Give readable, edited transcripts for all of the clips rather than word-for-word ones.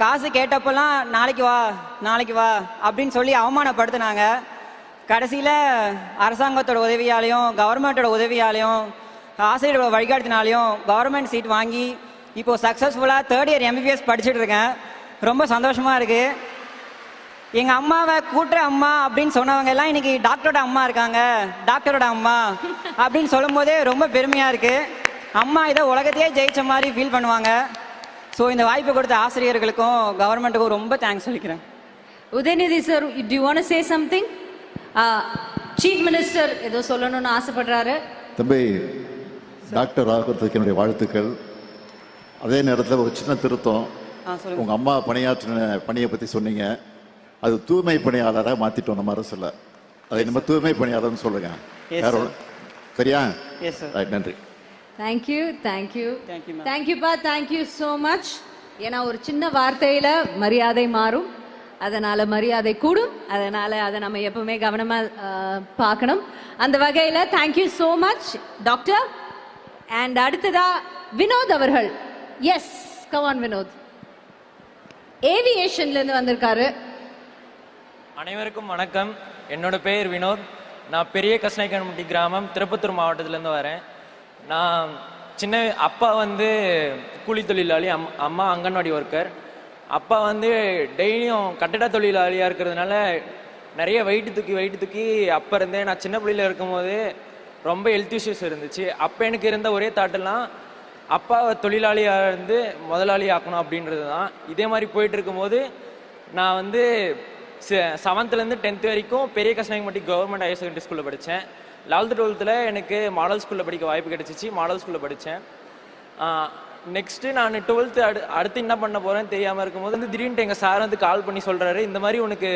காசு கேட்டப்பெல்லாம் நாளைக்கு வா அப்படின்னு சொல்லி அவமானப்படுத்தினாங்க. கடைசியில் அரசாங்கத்தோட உதவியாலையும் கவர்மெண்ட்டோட உதவியாலையும் ஆசிரியரோட வழிகாட்டினாலையும் கவர்மெண்ட் சீட் வாங்கி இப்போது சக்ஸஸ்ஃபுல்லாக 3rd இயர் எம்பிபிஎஸ் படிச்சுட்டு இருக்கேன். ரொம்ப சந்தோஷமாக இருக்குது. எங்கள் அம்மாவை கூட்டுற அம்மா அப்படின்னு சொன்னவங்க எல்லாம் இன்னைக்கு டாக்டரோட அம்மா இருக்காங்க. டாக்டரோட அம்மா அப்படின்னு சொல்லும் போதே ரொம்ப பெருமையாக இருக்குது. அம்மா இதை உலகத்தையே ஜெயிச்ச மாதிரி ஃபீல் பண்ணுவாங்க. ஸோ இந்த வாய்ப்பு கொடுத்த ஆசிரியர்களுக்கும் கவர்மெண்ட்டுக்கும் ரொம்ப தேங்க்ஸ் சொல்லிக்கிறேன். Udhayanidhi sir, to you want to say something? Chief minister ஏதோ சொல்லணும்னு ஆசைப்படுறாரு. தம்பி, டாக்டர் ஆகிறதுக்கு என்னுடைய வாழ்த்துக்கள். அதே நேரத்தில் ஒரு சின்ன திருத்தம். உங்கள் அம்மா பணியாற்றின பணியை பற்றி சொன்னீங்க. அது தூய்மை பணியாளராக மாற்றிட்டோம் நம்ம அரசில். அதை நம்ம தூய்மை பணியாளர்னு சொல்லுங்க. சரியா? நன்றி. தேங்க்யூ. தேங்க்யூப்பா, தேங்க்யூ ஸோ மச். ஏன்னா ஒரு சின்ன வார்த்தையில் மரியாதை மாறும், அதனால் மரியாதை கூடும். அதனால் அதை நம்ம எப்பவுமே கவனமாக பார்க்கணும். அந்த வகையில் thank you so much doctor. And அடுத்ததா வினோத் அவர்கள். Yes, come on Vinod. ஏவியேஷன்லேருந்து வந்திருக்காரு. அனைவருக்கும் வணக்கம். என்னோட பெயர் வினோத். நான் பெரிய கஸ்நாயக்கன்பட்டி கிராமம், திருப்பத்தூர் மாவட்டத்திலேருந்து வரேன். நான் அப்பா வந்து கூலி தொழிலாளி, அம்மா அங்கன்வாடி ஒர்க்கர். அப்பா வந்து டெய்லியும் கட்டட தொழிலாளியாக இருக்கிறதுனால நிறைய வெயிட்டு தூக்கி அப்போ இருந்தே நான் சின்ன பிள்ளையில் இருக்கும்போது ரொம்ப ஹெல்த் இஷ்யூஸ் இருந்துச்சு. அப்போ எனக்கு இருந்த ஒரே தாட்டெல்லாம் அப்பாவை தொழிலாளியாக இருந்து முதலாளி ஆக்கணும் அப்படின்றது தான். இதே மாதிரி போயிட்டு இருக்கும்போது நான் வந்து 7th-லேருந்து 10th வரைக்கும் பெரிய கஸ்நாயக்கன்பட்டி கவர்மெண்ட் ஹையர் செகண்டரி ஸ்கூலில் படித்தேன். 11th 12th எனக்கு மாடல் ஸ்கூலில் படிக்க வாய்ப்பு கிடைச்சிச்சு. மாடல் ஸ்கூலில் படித்தேன். நெக்ஸ்ட்டு நான் 12th அடுத்து என்ன பண்ண போகிறேன்னு தெரியாமல் இருக்கும்போது வந்து திடீர்னு எங்கள் சார் வந்து கால் பண்ணி சொல்கிறாரு, இந்த மாதிரி உனக்கு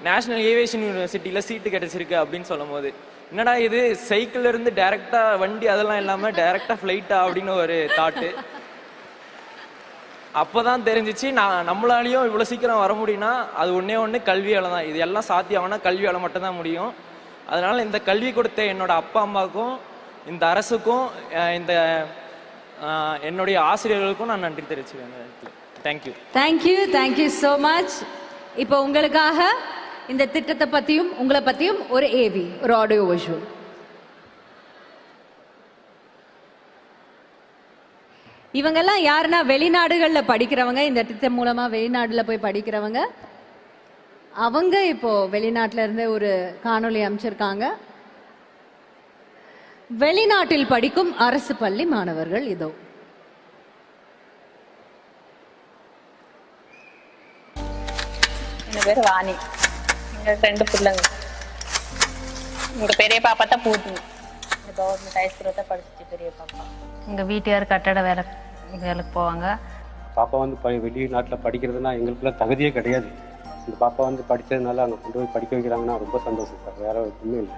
நேஷ்னல் ஏவியேஷன் யூனிவர்சிட்டியில் சீட்டு கிடச்சிருக்கு அப்படின்னு சொல்லும் போது, என்னடா இது சைக்கிள்லேருந்து டேரெக்டாக வண்டி அதெல்லாம் இல்லாமல் டேரெக்டாக ஃப்ளைட்டா அப்படின்னு ஒரு தாட்டு. அப்போ தான் தெரிஞ்சிச்சு நம்மளாலையும் இவ்வளோ சீக்கிரம் வர முடியும்னா அது ஒன்று கல்வியால் தான். இது எல்லாம் சாத்தியம்னா கல்வியால் மட்டும்தான் முடியும். அதனால் இந்த கல்வி கொடுத்த என்னோட அப்பா அம்மாவுக்கும் இந்த அரசுக்கும் இந்த என்னுடைய ஆசிரியர்களுக்கும் நான் நன்றி தெரிவிச்சுக்கிறேன். Thank you so much. இப்போ உங்களுக்காக இந்த திட்டத்தை பற்றியும் உங்களை பற்றியும் ஒரு ஏவி, ஒரு ஆடியோ விஷுவல். இவங்கெல்லாம் யாருன்னா வெளிநாடுகளில் படிக்கிறவங்க. இந்த திட்டம் மூலமாக வெளிநாட்டில் போய் படிக்கிறவங்க. அவங்க இப்போ வெளிநாட்டில இருந்து ஒரு காணொளி அமைச்சிருக்காங்க. வெளிநாட்டில் படிக்கும் அரசு பள்ளி மாணவர்கள். இதோ என் பேர் வாணி. எங்க 2 பிள்ளைங்க. எங்க பெரிய பாப்பா தான் பூட்டி கவர்மெண்ட் ஹைஸ்கூலில் தான் படிச்சுட்டு பெரிய பாப்பா. எங்க வீட்டுக்கார் கட்டட வேலைக்கு போவாங்க. பாப்பா வந்து வெளிநாட்டில் படிக்கிறதுனா எங்களுக்குலாம் தகுதியே கிடையாது. இந்த பாப்பா வந்து படித்ததுனால அங்கே கொண்டு போய் படிக்க வைக்கிறாங்கன்னா ரொம்ப சந்தோஷம் சார். வேற ஒன்றுமே இல்லை.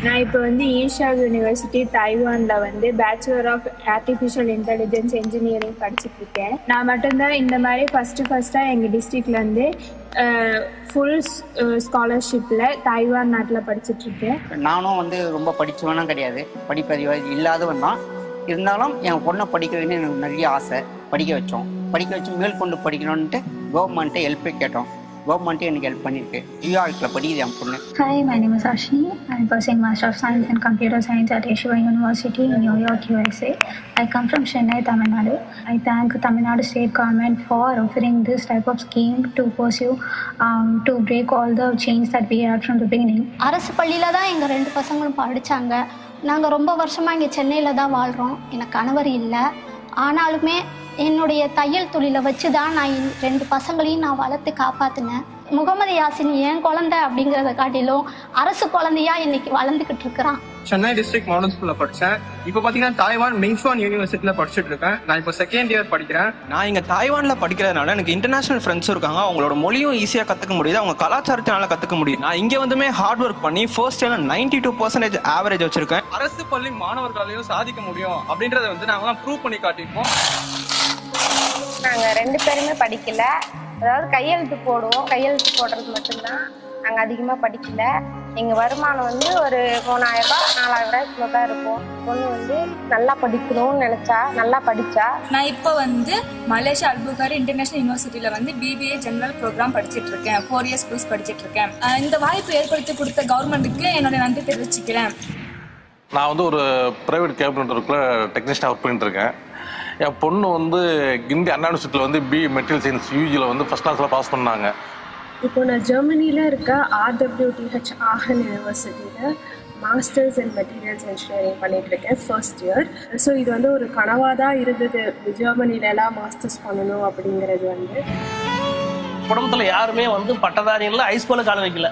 நான் இப்போ வந்து ஈஷா யூனிவர்சிட்டி தைவானில் வந்து bachelor of artificial intelligence engineering படிச்சுட்டு இருக்கேன். நான் மட்டும்தான் இந்த மாதிரி ஃபஸ்ட்டாக எங்கள் டிஸ்ட்ரிக்ட்லேருந்து ஃபுல் ஸ்காலர்ஷிப்பில் தைவான் நாட்டில் படிச்சுட்டு இருக்கேன். நானும் வந்து ரொம்ப படித்தவனும் கிடையாது, படிப்பறிவு இல்லாதவன் தான். இருந்தாலும் என் பொண்ணை படிக்க வைக்கணும்னு எனக்கு நிறைய ஆசை. படிக்க வச்சு மேற்கொண்டு படிக்கணும்ன்ட்டு கவர்மெண்ட்டை ஹெல்ப்பை கேட்டோம். கவர்மெண்ட்டே எனக்கு ஹெல்ப் பண்ணியிருக்கு. நியூயார்க்கில் படிக்குது என் பொண்ணு. Hi, my name is Ashni. I'm pursuing Master of Science in Computer Science at Yeshiva University in New York, USA. I come from Chennai, Tamil Nadu. I thank Tamil Nadu state government for offering this type of scheme to pursue, to break all the chains that we had from the beginning. அரசு பள்ளியில் தான் எங்கள் 2 பசங்களும் படித்தாங்க. நாங்கள் ரொம்ப வருஷமாக இங்கே சென்னையில் தான் வாழ்கிறோம். எனக்கு கணவர் இல்லை. ஆனாலுமே என்னுடைய தையல் தொழிலை வச்சு தான் நான் 2 பசங்களையும் நான் வளர்த்து காப்பாற்றினேன். முகமது யாசின் என் குழந்தை அப்படிங்கிறத காட்டிலும் அரசு குழந்தையா இன்னைக்கு வளர்ந்துக்கிட்டு இருக்கிறான். சென்னை டிஸ்ட்ரிக்ட் மாடல் ஸ்கூலில் படித்தேன். இப்போ பார்த்தீங்கன்னா தாய்வான் மிங்சுவான் யூனிவர்சிட்டியில் படிச்சுட்டு இருக்கேன். நான் இப்போ 2nd இயர் படிக்கிறேன். நான் இங்கே தாய்வானில் படிக்கிறதுனால எனக்கு இன்டர்நேஷனல் ஃப்ரெண்ட்ஸும் இருக்காங்க. அவங்களோட மொழியும் ஈஸியாக கற்றுக்க முடியுது, அவங்க கலாச்சாரத்தினால கற்றுக்க முடியும். நான் இங்கே வந்துமே ஹார்ட் ஒர்க் பண்ணி ஃபர்ஸ்ட் இயரில் 92% ஆவரேஜ் வச்சிருக்கேன். அரசு பள்ளி மாணவர்களையும் சாதிக்க முடியும் அப்படின்றத வந்து நாங்களாம் ப்ரூவ் பண்ணி காட்டியிருக்கோம். நாங்கள் 2 பேருமே படிக்கல. அதாவது கையெழுத்து போடுவோம். கையெழுத்து போடுறது மட்டும்தான். நாங்கள் அதிகமாக படிக்கல. எங்கள் வருமானம் வந்து ஒரு 3000 ரூபாய் 4000 தான் இருக்கும். பொண்ணு வந்து நல்லா படிக்கணும்னு நினச்சா நல்லா படித்தா. நான் இப்போ வந்து மலேசியா அல்புகாரி இன்டர்நேஷனல் யூனிவர்சிட்டியில் வந்து BBA ஜெனரல் ப்ரோக்ராம் படிச்சுட்டு இருக்கேன். 4 இயர்ஸ் கோர்ஸ் படிச்சுட்டு இருக்கேன். இந்த வாய்ப்பு ஏற்படுத்தி கொடுத்த கவர்மெண்ட்டுக்கு என்னோட நன்றி தெரிவிச்சுக்கிறேன். நான் வந்து ஒரு ப்ரைவேட் கேபினெட்டுக்குள்ள டெக்னீஷியனாக ஒர்க் பண்ணிட்டு இருக்கேன். என் பொண்ணு வந்து கிண்டி அண்ணா யூனிவர்சிட்டியில் வந்து BA மெட்டீரியல் சயின்ஸ் UGயில் வந்து ஃபர்ஸ்ட் கிளாஸில் பாஸ் பண்ணாங்க. இப்போ நான் ஜெர்மனியில் இருக்க RWTH ஆஹன் யூனிவர்சிட்டியில் மாஸ்டர்ஸ் இன் மெட்டீரியல்ஸ் இன்ஜினியரிங் பண்ணிட்டு இருக்கேன், ஃபர்ஸ்ட் இயர். ஸோ இது வந்து ஒரு கனவாக தான் இருந்தது, ஜெர்மனிலலாம் மாஸ்டர்ஸ் பண்ணணும் அப்படிங்கிறது. வந்து குடும்பத்தில் யாருமே வந்து பட்டதாரிகளில் ஹைஸ்கூலில் கால வைக்கல.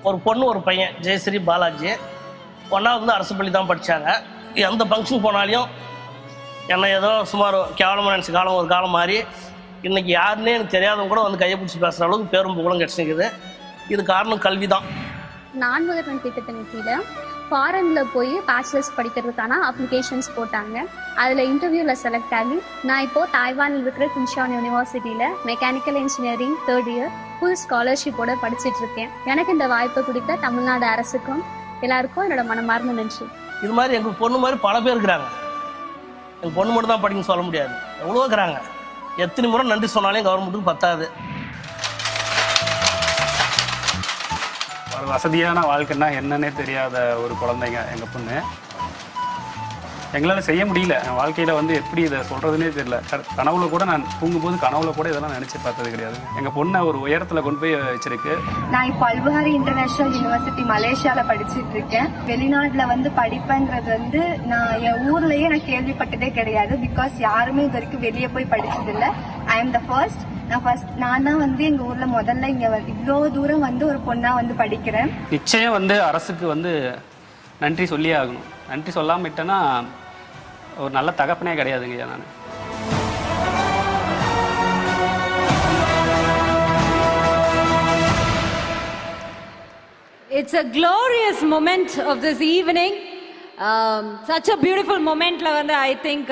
ஒரு பொண்ணு ஒரு பையன் ஜெயஸ்ரீ பாலாஜி ஒன்றாவது வந்து அரசு பள்ளி தான் படித்தாங்க. எந்த ஃபங்க்ஷன் போனாலையும் என்னை ஏதோ சுமார் கேவலமாக நினச்ச காலம் ஒரு காலம் மாறி இன்றைக்கி யாருன்னே எனக்கு தெரியாதவங்க கூட வந்து கையை பிடிச்சி பேசுகிற அளவுக்கு பேரும் புகழும் கிடச்சிருக்குது. இது காரணம் கல்வி தான். நான் முதல்வன் திட்டத்தின் கீழே ஃபாரினில் போய் பேச்சுலர்ஸ் படிக்கிறதுக்கான அப்ளிகேஷன்ஸ் போட்டாங்க. அதில் இன்டர்வியூவில் செலக்ட் ஆகி நான் இப்போது தாய்வானில் இருக்கிற குன்ஷான் யூனிவர்சிட்டியில் mechanical engineering 3rd year full ஸ்காலர்ஷிப்போடு படிச்சுட்டு இருக்கேன். எனக்கு இந்த வாய்ப்பை கொடுத்த தமிழ்நாடு அரசுக்கும் எல்லாருக்கும் என்னோட மனமார்ந்த நன்றி. இது மாதிரி எங்கள் பொண்ணு மாதிரி பல பேர் இருக்கிறாங்க. எங்கள் பொண்ணு மட்டும் தான் படிக்கணும்னு சொல்ல முடியாது, எவ்வளோ இருக்கிறாங்க. எத்தனை முறை நன்றி சொன்னாலும் கவர்மெண்ட்டுக்கு பத்தாது. ஒரு வசதியான வாழ்க்கைன்னா என்னன்னே தெரியாத ஒரு குழந்தைங்க எங்கள் பொண்ணு. எங்களால் செய்ய முடியல. என் வாழ்க்கையில் வந்து எப்படி இதை சொல்கிறதுனே தெரியல. கனவுல கூட நான் தூங்கும்போது கனவுல கூட இதெல்லாம் நினச்சி பார்த்தது கிடையாது. எங்கள் பொண்ணை ஒரு உயரத்தில் கொண்டு போய் வச்சிருக்கு. நான் இப்போ அல்புகாரி இன்டர்நேஷனல் யூனிவர்சிட்டி மலேசியாவில் படிச்சுட்டு இருக்கேன். வெளிநாட்டில் வந்து படிப்பேங்கிறது வந்து நான் என் ஊர்லேயே நான் கேள்விப்பட்டதே கிடையாது. பிகாஸ் யாருமே இது வரைக்கும் வெளியே போய் படிச்சதில்லை. I am the first. நான் தான் வந்து எங்கள் ஊரில் முதல்ல இங்கே இவ்வளோ தூரம் வந்து ஒரு பொண்ணாக வந்து படிக்கிறேன். நிச்சயம் வந்து அரசுக்கு வந்து நன்றி சொல்லியே ஆகணும். நன்றி சொல்லாமல் விட்டேன்னா ஒரு நல்ல தகப்பனே கிடையாதுங்க. நான் It's a glorious moment of this evening. Such a beautiful momentல வந்து I think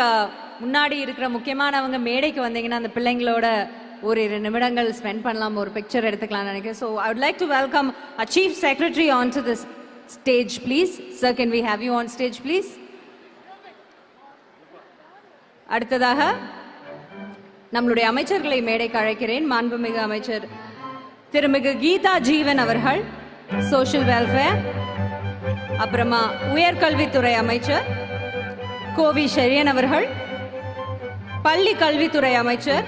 முன்னாடி இருக்கிற முக்கியமானவங்க மேடைக்கு வந்தீங்கன்னா அந்த பிள்ளைங்களோட ஒரு 2 நிமிடங்கள் ஸ்பெண்ட் பண்ணலாம், ஒரு பிக்சர் எடுத்துக்கலாம் நினைக்கிறேன். So I would like to welcome our Chief Secretary onto this stage, please. Sir, can we have you on stage, please? அடுத்ததாக நம்மளுடைய அமைச்சர்களை மேடைக்கு அழைக்கிறேன். மாண்புமிகு அமைச்சர் திருமிகு கீதா ஜீவன் அவர்கள், சோஷியல் வெல்ஃபேர். அப்புறமா உயர்கல்வித்துறை அமைச்சர் கோவி ஷெரியன் அவர்கள், பள்ளி கல்வித்துறை அமைச்சர்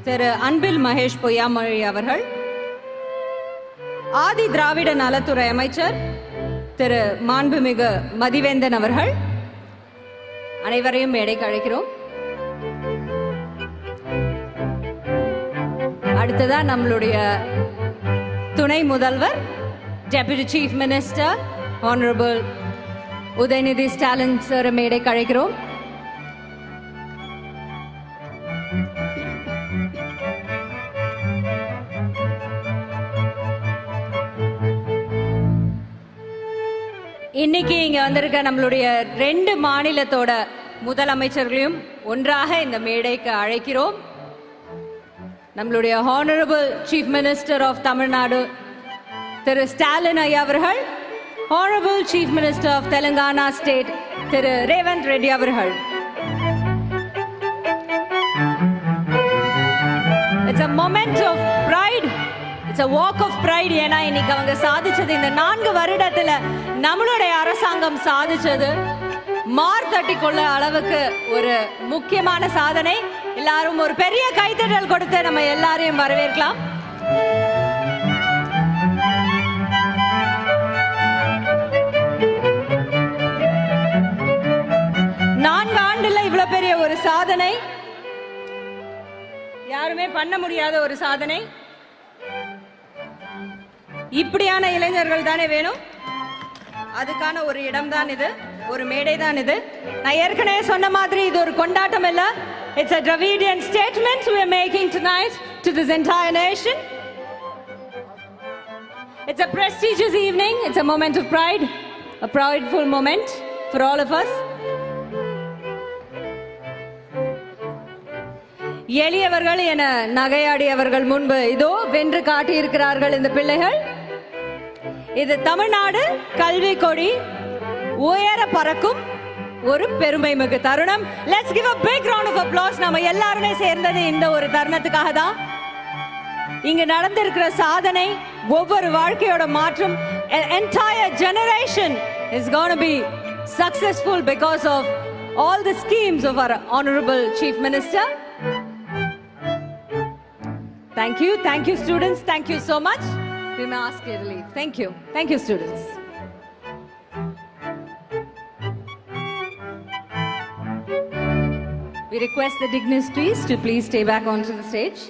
திரு அன்பில் மகேஷ் பொய்யாமொழி அவர்கள், ஆதி திராவிட நலத்துறை அமைச்சர் திரு மாண்புமிகு மதிவேந்தன் அவர்கள், அனைவரையும் மேடைக்கு அழைக்கிறோம். அடுத்ததா நம்மளுடைய துணை முதல்வர் deputy chief minister honourable Udhayanidhi Stalin sir மேடைக்கு அழைக்கிறோம். இன்னைக்கு இங்க வந்திருக்க நம்மளுடைய 2 மாநிலத்தோட முதலமைச்சர்களையும் ஒன்றாக இந்த மேடைக்கு அழைக்கிறோம். நம்மளுடைய honourable chief minister of Tamil Nadu Thiru Stalin ஐயா அவர்கள், honourable chief minister of Telangana state Thiru Revanth Reddy அவர்கள். It's a moment of pride. It's a walk of pride. ஏன்னா இன்னைக்கு அவங்க சாதிச்சது, இந்த 4 வருடத்துல நம்மளுடைய அரசாங்கம் சாதிச்சது மார்த்தட்டி கொள்ள அளவுக்கு ஒரு முக்கியமான சாதனை. எல்லாரும் ஒரு பெரிய கைத்தட்டல் கொடுத்து நம்ம எல்லாரையும் வரவேற்கலாம். நான்கு ஆண்டுல இவ்வளவு பெரிய ஒரு சாதனை யாருமே பண்ண முடியாத ஒரு சாதனை. இப்படியான இளைஞர்கள் தானே வேணும். அதுக்கான ஒரு இடம் தான் இது, ஒரு மேடை தான் இது. நான் ஏற்கனவே சொன்ன மாதிரி இது ஒரு கொண்டாட்டம் இல்ல. It's a Dravidian statement we are making tonight to this entire nation. It's a prestigious evening. It's a moment of pride, a proudful moment for all of us. எளியவர்கள் என நகையாடியவர்கள் முன்பு இதோ வென்று காட்டியிருக்கிறார்கள் இந்த பிள்ளைகள். இது தமிழ்நாடு கல்வி கொடி உயர பறக்கும் ஒரு பெருமை மிகு தருணம். Let's give a big round of applause. நம்ம எல்லாருமே சேர்ந்தது இந்த ஒரு தருணத்துக்காக தான். இங்க நடந்திருக்கிற சாதனை, ஒவ்வொரு வாழ்க்கையோட மாற்றம், an entire generation is going to be successful because of all the schemes of our honorable Chief Minister. Thank you students, thank you so much. We may ask you to leave. Thank you students. We request the dignitaries to please stay back onto the stage.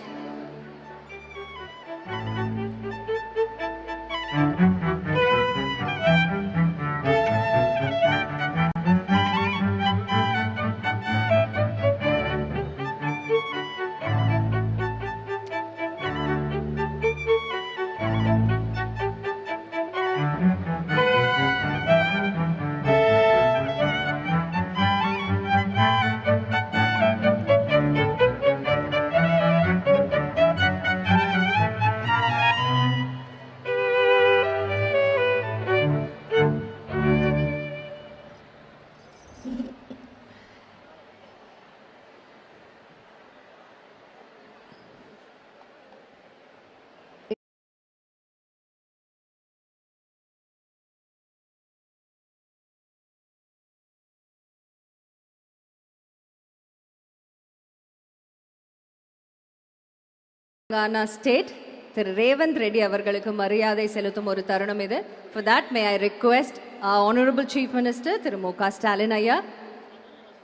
Telangana State, Thiru Revanth Reddy அவர்களுக்கு மரியாதை செலுத்தும் ஒரு தருணம் இது. For that, may I request our Honorable Chief Minister, Thiru M.K. Stalin Ayya,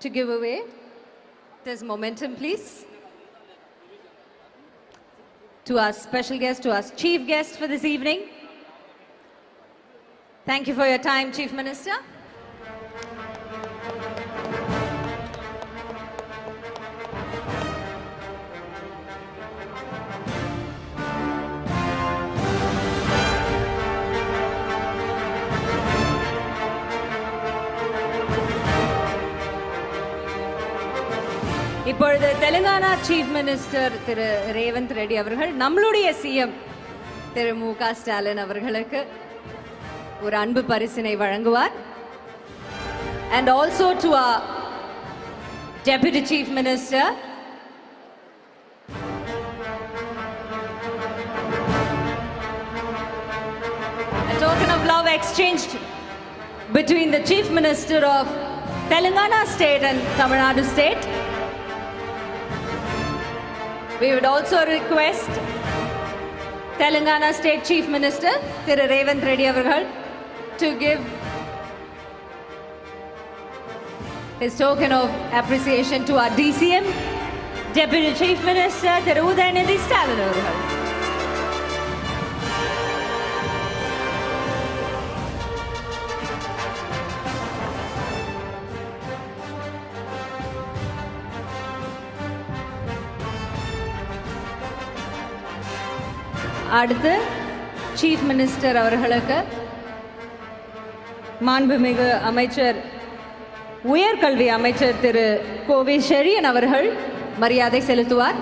to give away this momentum, please. To our special guest, to our chief guest for this evening. Thank you for your time, Chief Minister. இப்பொழுது Telangana chief minister திரு ரேவந்த் ரெட்டி அவர்கள் நம்மளுடைய CM திரு M.K. Stalin அவர்களுக்கு ஒரு அன்பு பரிசினை வழங்குவார். And also to our Deputy Chief Minister, a token of love exchanged between the Chief Minister of Telangana State and Tamil Nadu State. We would also request Telangana State Chief Minister Thiru Revanth Reddy avargal to give his token of appreciation to our DCM, Deputy Chief Minister Thiru Udayanidhi Stalin avargal. அடுத்து chief minister அவர்களுக்கு மாண்புமிகு அமைச்சர் உயர்கல்வி அமைச்சர் திரு கோவி செழியன் அவர்கள் மரியாதை செலுத்துவார்.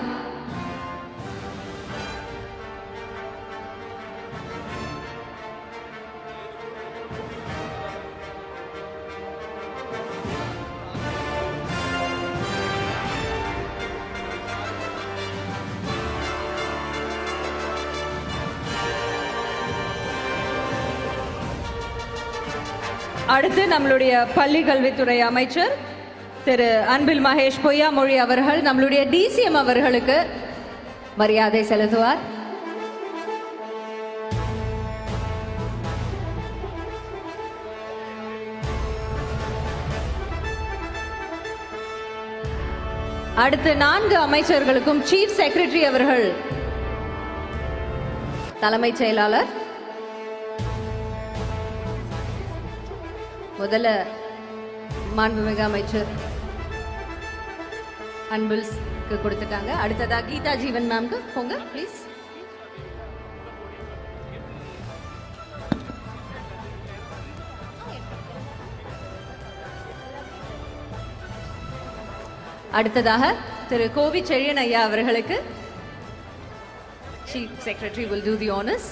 அடுத்து நம்மளுடைய பள்ளி கல்வித்துறை அமைச்சர் திரு அன்பில் மகேஷ் பொய்யாமொழி அவர்கள் நம்மளுடைய டிசிஎம் அவர்களுக்கு மரியாதை செலுத்துவார். அடுத்து 4 அமைச்சர்களுக்கும் சீஃப் செக்ரட்டரி அவர்கள் தலைமைச் செயலாளர் முதல்ல மாண்புமிகு அமைச்சர் அன்பில்க்கு கொடுத்துட்டாங்க. அடுத்ததா கீதா ஜீவன் மேம்க்கு போங்க ப்ளீஸ். அடுத்ததாக திரு கோவி செழியன் ஐயா அவர்களுக்கு chief secretary will do the honors.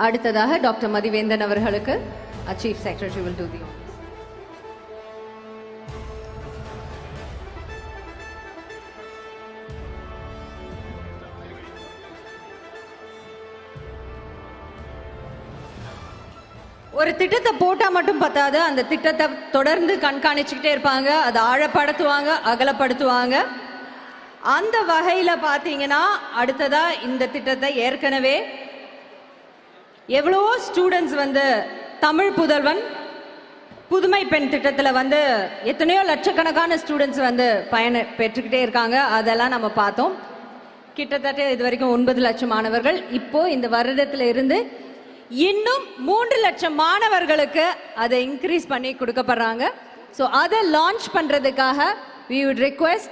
அடுத்ததாக டாக்டர் மதிவேந்தன் அவர்களுக்கு chief secretary will do the honors. ஒரு திட்டத்தை போட்டா மட்டும் பத்தாது, அந்த திட்டத்தை தொடர்ந்து கண்காணிச்சுக்கிட்டே இருப்பாங்க, அதை ஆழப்படுத்துவாங்க, அகலப்படுத்துவாங்க. அந்த வகையில பாத்தீங்கன்னா அடுத்ததா இந்த திட்டத்தை ஏற்கனவே எவ்வளவோ ஸ்டூடெண்ட்ஸ் வந்து தமிழ் புதல்வன் புதுமை பெண் திட்டத்துல வந்து எத்தனையோ லட்சக்கணக்கான ஸ்டூடெண்ட்ஸ் வந்து பயன பெற்றுக்கிட்டே இருக்காங்க. அதெல்லாம் நம்ம பார்த்தோம். கிட்டத்தட்ட இது வரைக்கும் 9 லட்சம் மாணவர்கள். இப்போ இந்த வருடத்துல இருந்து இன்னும் 3 லட்சம் மாணவர்களுக்கு அதை இன்க்ரீஸ் பண்ணி கொடுக்கப்படுறாங்க. ஸோ அதை லான்ச் பண்றதுக்காக we would request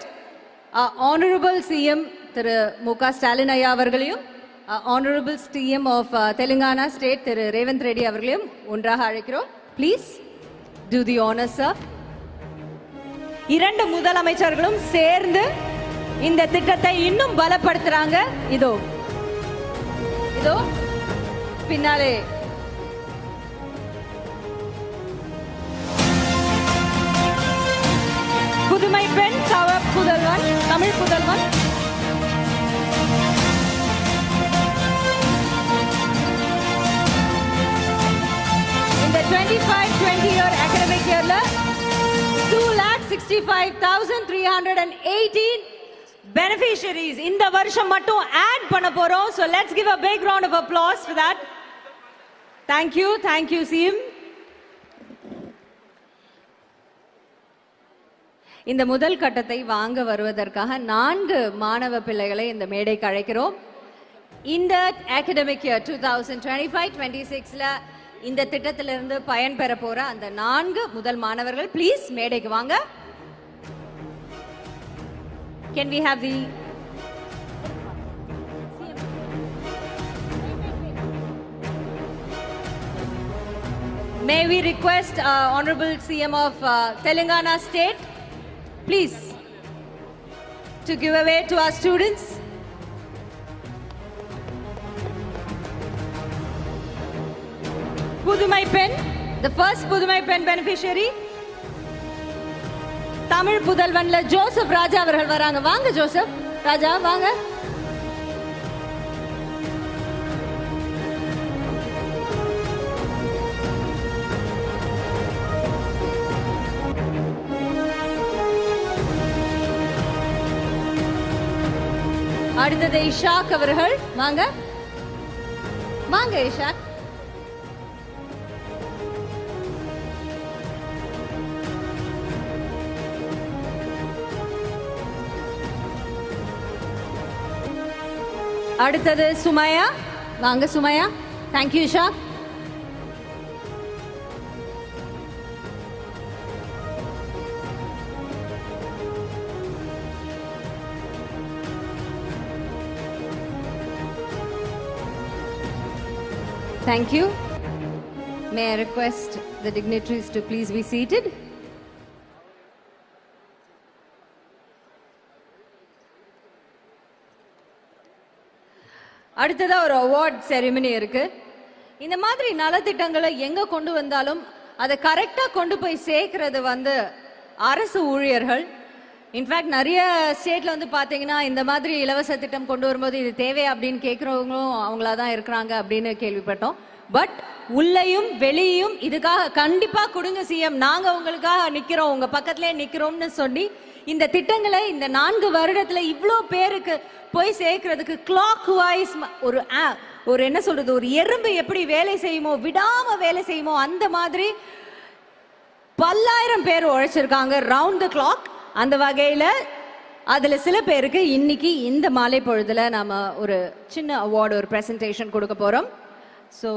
honorable CM Thiru மு.க. ஸ்டாலின் ஐயா அவர்களையும் honorable CM of Telangana state Thiru Revanth Reddy அவர்களையும் ஒன்றாக அழைக்கிறோம். Please do the honors sir. 2 முதலமைச்சர்களும் சேர்ந்து இந்த திட்டத்தை இன்னும் பலப்படுத்துறாங்க. இதோ இதோ பின்னாலே புதுமை பெண் புதல்வன் தமிழ் புதல்வன் இந்த 25-20 year academic yearல 2,65,318 beneficiaries இந்த வருஷம் மட்டும் ஆட் பண்ண போறோம். So let's give a big round of applause for that. Thank you CM. இந்த முதல் கட்டத்தை வாங்க வருவதற்காக 4 மாணவ பிள்ளைகளை இந்த மேடைக்கு அழைக்கிறோம். இந்த அகாடமிக் இயர் 2025-26ல இந்த திட்டத்திலிருந்து பயன் பெற போற அந்த 4 முதல் மாணவர்கள் ப்ளீஸ் மேடைக்கு வாங்க. Can we have the May we request Honorable CM of Telangana State please to give away to our students. Pudumai Pen, the first Pudumai Pen beneficiary. Tamil Pudalvanla Joseph Raja அவர்கள் வராங்க. வாங்க Joseph ராஜா வாங்க. அடுத்தது இஷாக் அவர்கள் வாங்க வாங்க இஷாக். அடுத்தது சுமையா வாங்க Sumaiya. Thank you Ishaq. Thank you. May I request the dignitaries to please be seated. அடுத்ததா ஒரு அவார்ட் செரிமனி இருக்கு. இந்த மாதிரி நலத்திட்டங்களை எங்க கொண்டு வந்தாலும் அதை கரெக்டா கொண்டு போய் சேர்க்கிறது வந்து அரசு ஊழியர்கள். இன்ஃபேக்ட் நிறைய ஸ்டேட்ல வந்து பாத்தீங்கன்னா இந்த மாதிரி இலவச திட்டம் கொண்டு வரும்போது இது தேவை அப்படின்னு கேட்கறவங்களும் அவங்களா தான் இருக்கிறாங்க அப்படின்னு கேள்விப்பட்டோம். பட் உள்ளேயும் வெளியும் இதுக்காக கண்டிப்பா கொடுங்க சிஎம், நாங்க உங்களுக்காக நிக்கிறோம், உங்க பக்கத்திலே நிக்கிறோம்னு சொல்லி இந்த திட்டங்களை இந்த 4 வருடத்துல இவ்வளோ பேருக்கு போய் சேர்க்கறதுக்கு கிளாக் வைஸ் ஒரு என்ன சொல்றது, ஒரு எறும்பு எப்படி வேலை செய்யுமோ, விடாம வேலை செய்யுமோ, அந்த மாதிரி பல்லாயிரம் பேர் உழைச்சிருக்காங்க ரவுண்ட் த கிளாக். அந்த வகையில அதுல சில பேருக்கு இன்னைக்கு இந்த மாலை பொழுதுல நாம ஒரு சின்ன அவார்டு, ஒரு பிரசன்டேஷன் கொடுக்க போறோம். ஸோ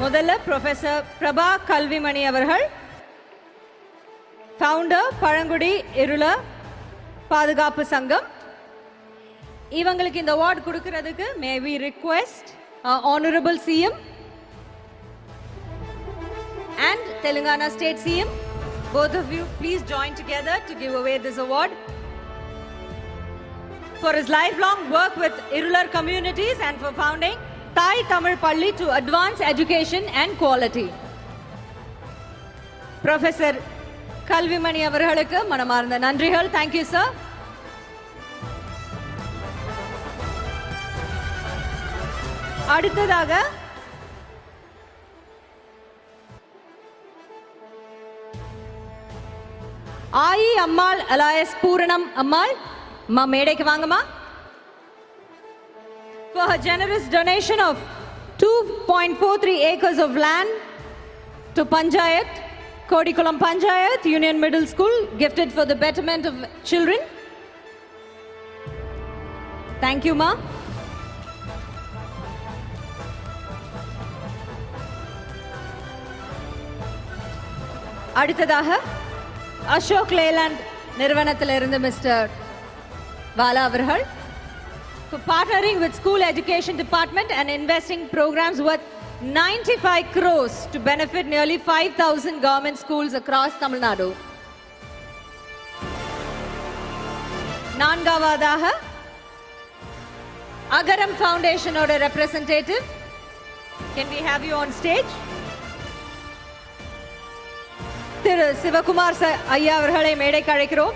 முதல்ல ப்ரொஃபசர் பிரபா கல்விமணி அவர்கள், ஃபவுண்டர் பழங்குடி இருளர் பாதுகாப்பு சங்கம். இவங்களுக்கு இந்த அவார்டு கொடுக்கிறதுக்கு may we request honourable CM and Telangana State CM, both of you please join together to give away this award for his lifelong work with irregular communities and for founding Thai Tamil Palli to advance education and quality. Professor Kalvimani avargalukku manamarந்த நன்றிகள். Thank you sir. அடுத்ததாக ஆயி அம்மாள் அலாயஸ் பூரணம் அம்மாள், அம்மா மேடைக்கு வாங்கம்மா. For her generous donation of 2.43 acres of land to Panchayat, Kodikulam Panchayat Union Middle School, gifted for the betterment of children. Thank you ma. அடுத்ததாக Ashok Layland நிறுவனத்திலிருந்து mister Bala அவர்கள், for partnering with School Education Department and investing programs worth 95 crores to benefit nearly 5,000 government schools across Tamil Nadu. நான்காவதாக அகரம் foundation ஓட representative, can we have you on stage? திரு சிவகுமார் ஐயா அவர்களை மேடைக்கு அழைக்கிறோம்.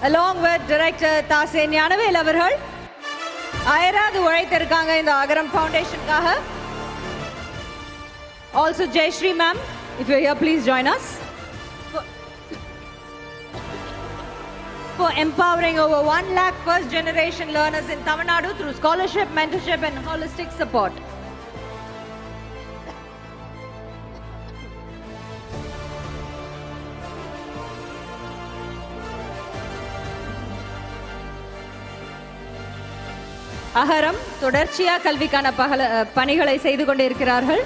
along with director தாசே Gnanavel அவர்கள் அயராது உழைத்திருக்காங்க இந்த அகரம் ஃபவுண்டேஷனுக்காக. also Jayashree ma'am, if you're here please join us for empowering over 1 lakh first generation learners in Tamil Nadu through scholarship, mentorship and holistic support. அகரம் தொடர்ச்சியா கல்விக்கான பணிகளை செய்து கொண்டே இருக்கிறார்கள்.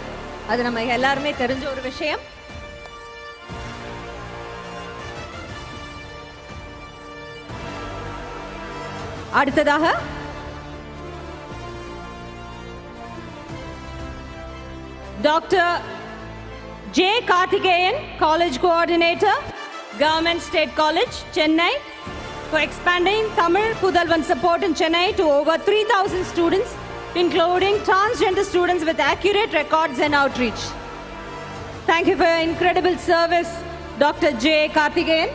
அது நம்ம எல்லாருமே தெரிஞ்ச ஒரு விஷயம். அடுத்ததாக doctor J Karthikeyan, college coordinator, government state college Chennai, for expanding Tamil Pudalvan support in Chennai to over 3,000 students, including transgender students with accurate records and outreach. Thank you for your incredible service, Dr. J. Karthikeyan.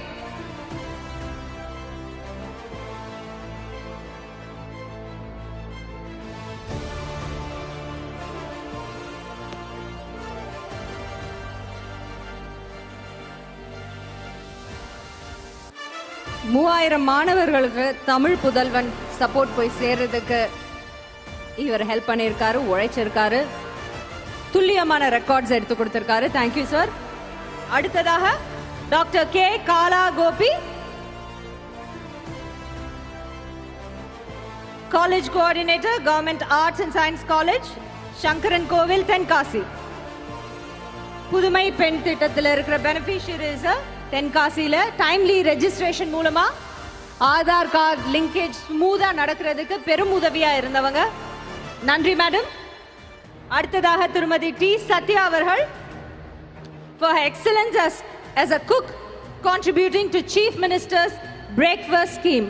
மூவாயிரம் மாணவர்களுக்கு தமிழ் புதல்வன் support போய் சேர்றதுக்கு இவர் help பண்ணியிருக்காரு, உழைச்சிருக்காரு, துல்லியமான records எடுத்து கொடுத்திருக்காரு. Thank you sir. அடுத்ததாக doctor K Kala Gopi, college coordinator, government arts and science college Sankaran Kovil Tenkasi. புதுமை பெண் திட்டத்தில் இருக்கிற பெனிஃபிஷியரிஸ் தென்காசியில டைம்லி ரெஜிஸ்ட்ரேஷன் மூலமா ஆதார் கார்டு லிங்கேஜ் ஸ்மூதா நடக்கிறதுக்கு பெரும் உதவியா இருந்தவங்க. நன்றி மேடம். அடுத்ததாக திருமதி டி சத்யா அவர்கள், for her excellence as a cook contributing to Chief Minister's breakfast scheme.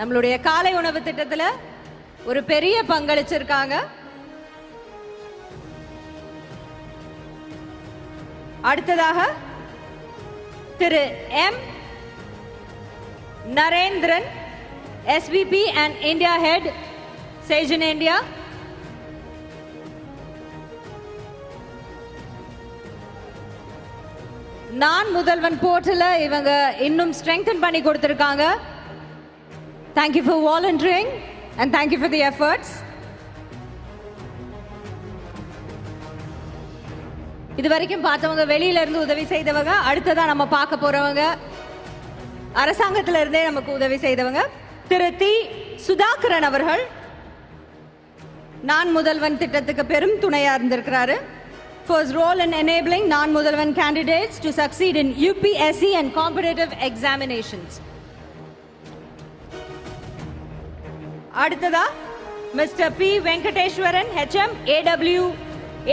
நம்மளுடைய காலை உணவு திட்டத்துல ஒரு பெரிய பங்களிச்சிருக்காங்க. அடுத்ததாக Thiru M Narendran, SVP and India Head, Sajan India. நான் முதல்வன் போர்ட்டல இவங்க இன்னும் ஸ்ட்ரெங்தன் பண்ணி கொடுத்திருக்காங்க. Thank you for volunteering and thank you for the efforts. இது வரைக்கும் பார்த்தவங்க வெளியில இருந்து உதவி செய்தவங்க. அடுத்ததா நம்ம பார்க்க போறவங்க அரசாங்கத்தில இருந்தே நமக்கு உதவி செய்தவங்க. திரு தி சுதாகரன் அவர்கள், நான் முதல்வன் திட்டத்துக்கு பெரும் துணையா இருந்திருக்கிறாரு. For his role in enabling non-முதல்வன் candidates to succeed in UPSC and competitive examinations. அடுத்ததா Mr. P. Venkateshwaran, HM,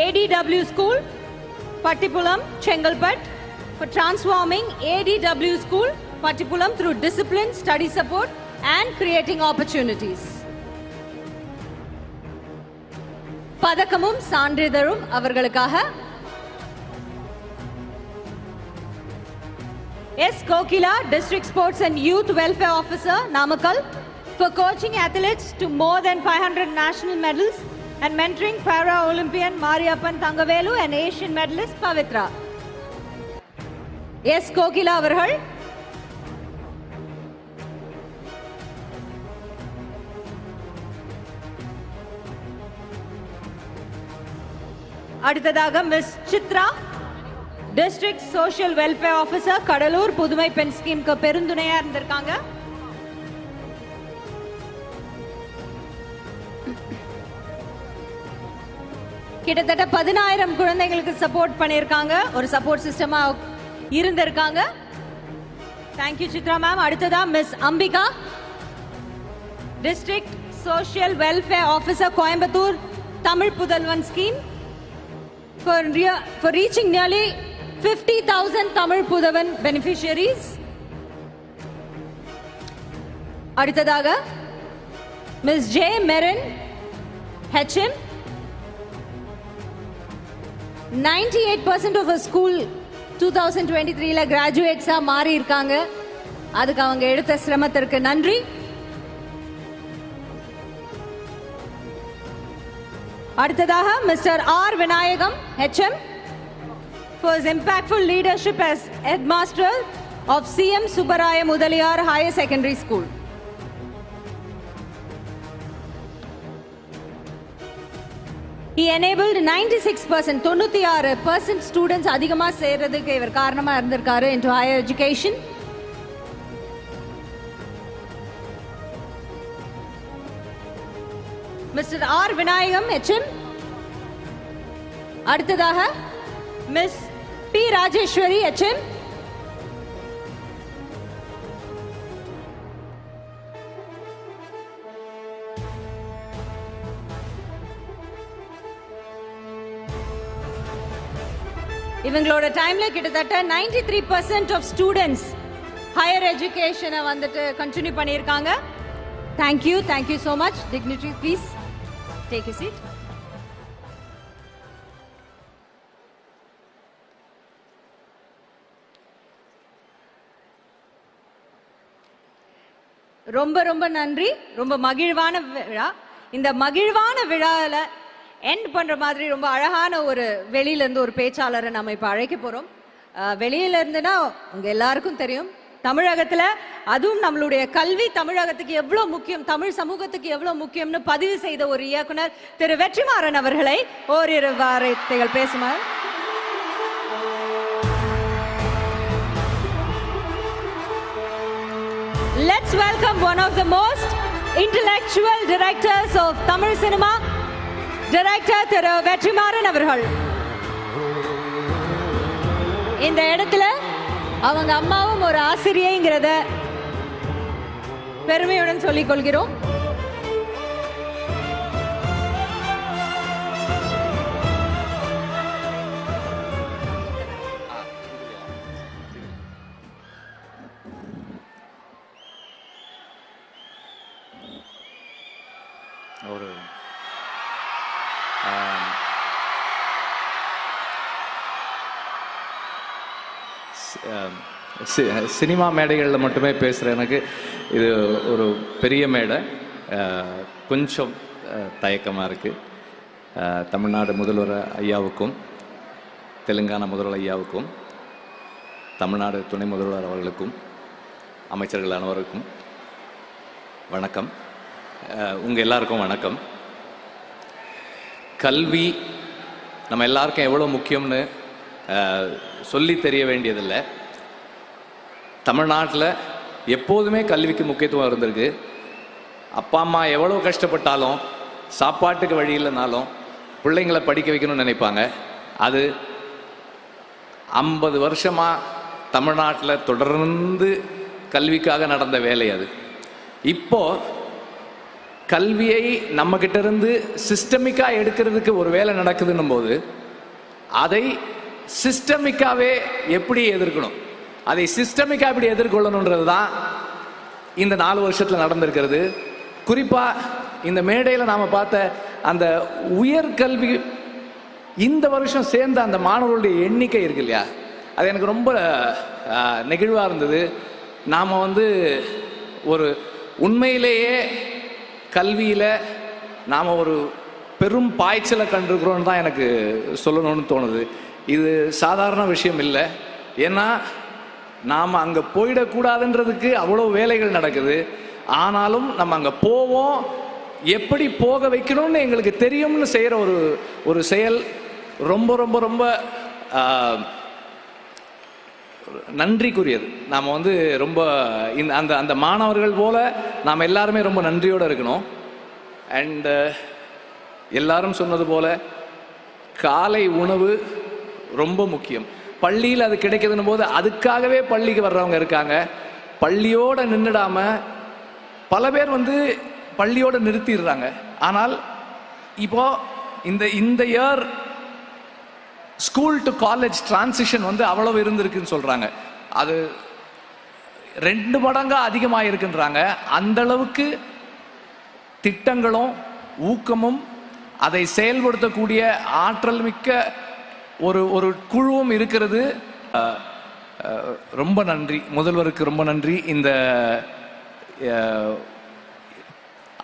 ADW School, Pattipulam, Chengalpet, for transforming ADW School, Pattipulam through discipline, study support and creating opportunities. பதக்கமும் சான்றிதழும் அவர்களுக்காக. S. Kokila, District Sports and Youth Welfare Officer, Namakkal, for coaching athletes to more than 500 national medals and mentoring Para-Olympian Mariappan Thangavelu and Asian medalist Pavitra. S. Kokila அவர்கள் அடுத்ததாக miss Chitra, district social welfare officer, Cuddalore, புதுமை பெண் ஸ்கீம்க்கு பெருந்துணையா இருந்திருக்காங்க. கிட்டத்தட்ட 10,000 குழந்தைகளுக்கு support பண்ணியிருக்காங்க, ஒரு support சிஸ்டமா இருந்திருக்காங்க. Thank you Chitra ma'am. அடுத்ததா miss Ambika, district social welfare officer, Coimbatore, Tamil Pudhalvan scheme, for reaching nearly 50,000 Tamil Pudavan beneficiaries. அடுத்ததாக Ms. J. Merin, HM, 98% of her school 2023 graduates மாறி இருக்காங்க. அதுக்கு அவங்க எடுத்த சிரமத்திற்கு நன்றி. அடுத்ததாக mister R Vinayagam, HM, for his impactful leadership as headmaster of CM Subbaraya Mudaliyar Higher Secondary School. He enabled 96%, 96% students அதிகமா சேர்றதுக்கு இவர் காரணமா இருந்திருக்காரு into higher education. Mr. R. Vinayagam, HM. அடுத்ததாக Miss P. Rajeshwari, HM. இவங்களோட டைம்ல கிட்டத்தட்ட 93% of students higher education வந்துட்டு கண்டினியூ பண்ணியிருக்காங்க. Thank you so much. Dignitary, please take a seat. ரொம்ப ரொம்ப நன்றி. ரொம்ப மகிழ்வான விழா. இந்த மகிழ்வான விழாவில் எண்ட் பண்ற மாதிரி ரொம்ப அழகான ஒரு வெளியில இருந்து ஒரு பேச்சாளரை நம்ம இப்ப அழைக்க போறோம். வெளியில இருந்துன்னா உங்க எல்லாருக்கும் தெரியும், தமிழகத்துல அதுவும் நம்மளுடைய கல்வி தமிழகத்துக்கு எவ்வளவு முக்கியம், தமிழ் சமூகத்துக்கு எவ்வளவு முக்கியம்னு பதிவு செய்த ஒரு இயக்குனர் திரு வெற்றிமாறன் அவர்களை ஓரிரு வார்த்தைகள் பேசுமாறு. Let's welcome one of the most intellectual directors of Tamil cinema, Director திரு வெற்றிமாறன் அவர்கள். இந்த இடத்துல அவங்க அம்மாவும் ஒரு ஆசிரியைங்கிறத பெருமையுடன் சொல்லிக் கொள்கிறோம். ஒரு சினிமா மேடைகளில் மட்டுமே பேசுகிற எனக்கு இது ஒரு பெரிய மேடை. கொஞ்சம் தயக்கமாக இருக்குது. தமிழ்நாடு முதல்வர் ஐயாவுக்கும், தெலுங்கானா முதல்வர் ஐயாவுக்கும், தமிழ்நாடு துணை முதல்வர் அவர்களுக்கும், அமைச்சர்கள் அனைவருக்கும் வணக்கம். உங்கள் எல்லாருக்கும் வணக்கம். கல்வி நம்ம எல்லாருக்கும் எவ்வளோ முக்கியம்னு சொல்லி தெரிய வேண்டியதில்லை. தமிழ்நாட்டில் எப்போதுமே கல்விக்கு முக்கியத்துவம் இருந்திருக்கு. அப்பா அம்மா எவ்வளோ கஷ்டப்பட்டாலும் சாப்பாட்டுக்கு வழி இல்லைனாலும் பிள்ளைங்களை படிக்க வைக்கணும்னு நினைப்பாங்க. அது 50 வருஷமாக தமிழ்நாட்டில் தொடர்ந்து கல்விக்காக நடந்த வேலை. அது இப்போ கல்வியை நம்மக்கிட்ட இருந்து சிஸ்டமிக்காக எடுக்கிறதுக்கு ஒரு வேலை நடக்குதுன்னும் போது அதை சிஸ்டமிக்காவே எப்படி எதிர்க்கணும், அதை சிஸ்டமிக்காக எப்படி எதிர்கொள்ளணுன்றது தான் இந்த 4 வருஷத்தில் நடந்திருக்கிறது. குறிப்பாக இந்த மேடையில் நாம் பார்த்த அந்த உயர்கல்வி இந்த வருஷம் சேர்ந்த அந்த மாணவர்களுடைய எண்ணிக்கை இருக்கு இல்லையா, அது எனக்கு ரொம்ப நெகிழ்வாக இருந்தது. நாம் ஒரு உண்மையிலேயே கல்வியில் நாம் ஒரு பெரும் பாய்ச்சலை கண்டிருக்கிறோன்னு தான் எனக்கு சொல்லணும்னு தோணுது. இது சாதாரண விஷயம் இல்லை. ஏன்னா நாம் அங்கே போயிடக்கூடாதுன்றதுக்கு அவ்வளோ வேலைகள் நடக்குது. ஆனாலும் நம்ம அங்கே போவோம், எப்படி போக வைக்கணும்னு எங்களுக்கு தெரியும்னு செய்கிற ஒரு செயல் ரொம்ப ரொம்ப ரொம்ப நன்றிக்குரியது. நாம் ரொம்ப அந்த அந்த மாணவர்கள் போல நாம் எல்லாருமே ரொம்ப நன்றியோடு இருக்கணும். அண்ட் எல்லாரும் சொன்னது போல காலை உணவு ரொம்ப முக்கியம். பள்ளியில் அது கிடைக்குதுன்னு போது அதுக்காகவே பள்ளிக்கு வர்றவங்க இருக்காங்க. பள்ளியோடு நின்றுடாம பல பேர் பள்ளியோடு நிறுத்திடுறாங்க. ஆனால் இப்போ இந்த year school to college transition அவ்வளவு இருந்திருக்குன்னு சொல்றாங்க. அது 2 மடங்கா அதிகமாக இருக்குன்றாங்க. அந்த அளவுக்கு திட்டங்களும் ஊக்கமும் அதை செயல்படுத்தக்கூடிய ஆற்றல் மிக்க ஒரு குழுவும் இருக்கிறது. ரொம்ப நன்றி முதல்வருக்கு, ரொம்ப நன்றி. இந்த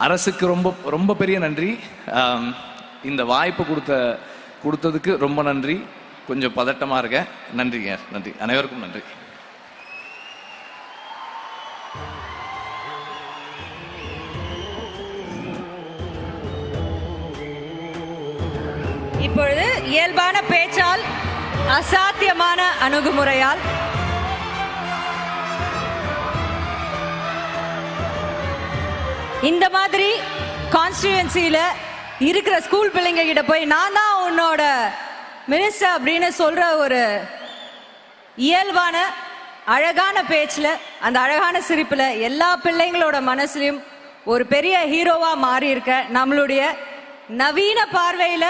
அரசுக்கு ரொம்ப ரொம்ப பெரிய நன்றி. இந்த வாய்ப்பு கொடுத்ததுக்கு ரொம்ப நன்றி. கொஞ்சம் பதட்டமாக இருக்கேன். நன்றிங்க, நன்றி. அனைவருக்கும் நன்றி. இப்பொழுது இயல்பான பேச்சால், அசாத்தியமான அணுகுமுறையால் இந்த மாதிரி கான்ஸ்டிட்யூன்சியில இருக்கிற ஸ்கூல் பிள்ளைங்க கிட்ட போய் நான் தான் உன்னோட மினிஸ்டர் அப்படின்னு சொல்ற ஒரு இயல்பான அழகான பேச்சுல, அந்த அழகான சிரிப்புல எல்லா பிள்ளைங்களோட மனசுலயும் ஒரு பெரிய ஹீரோவா மாறி இருக்க நம்மளுடைய நவீன பார்வையில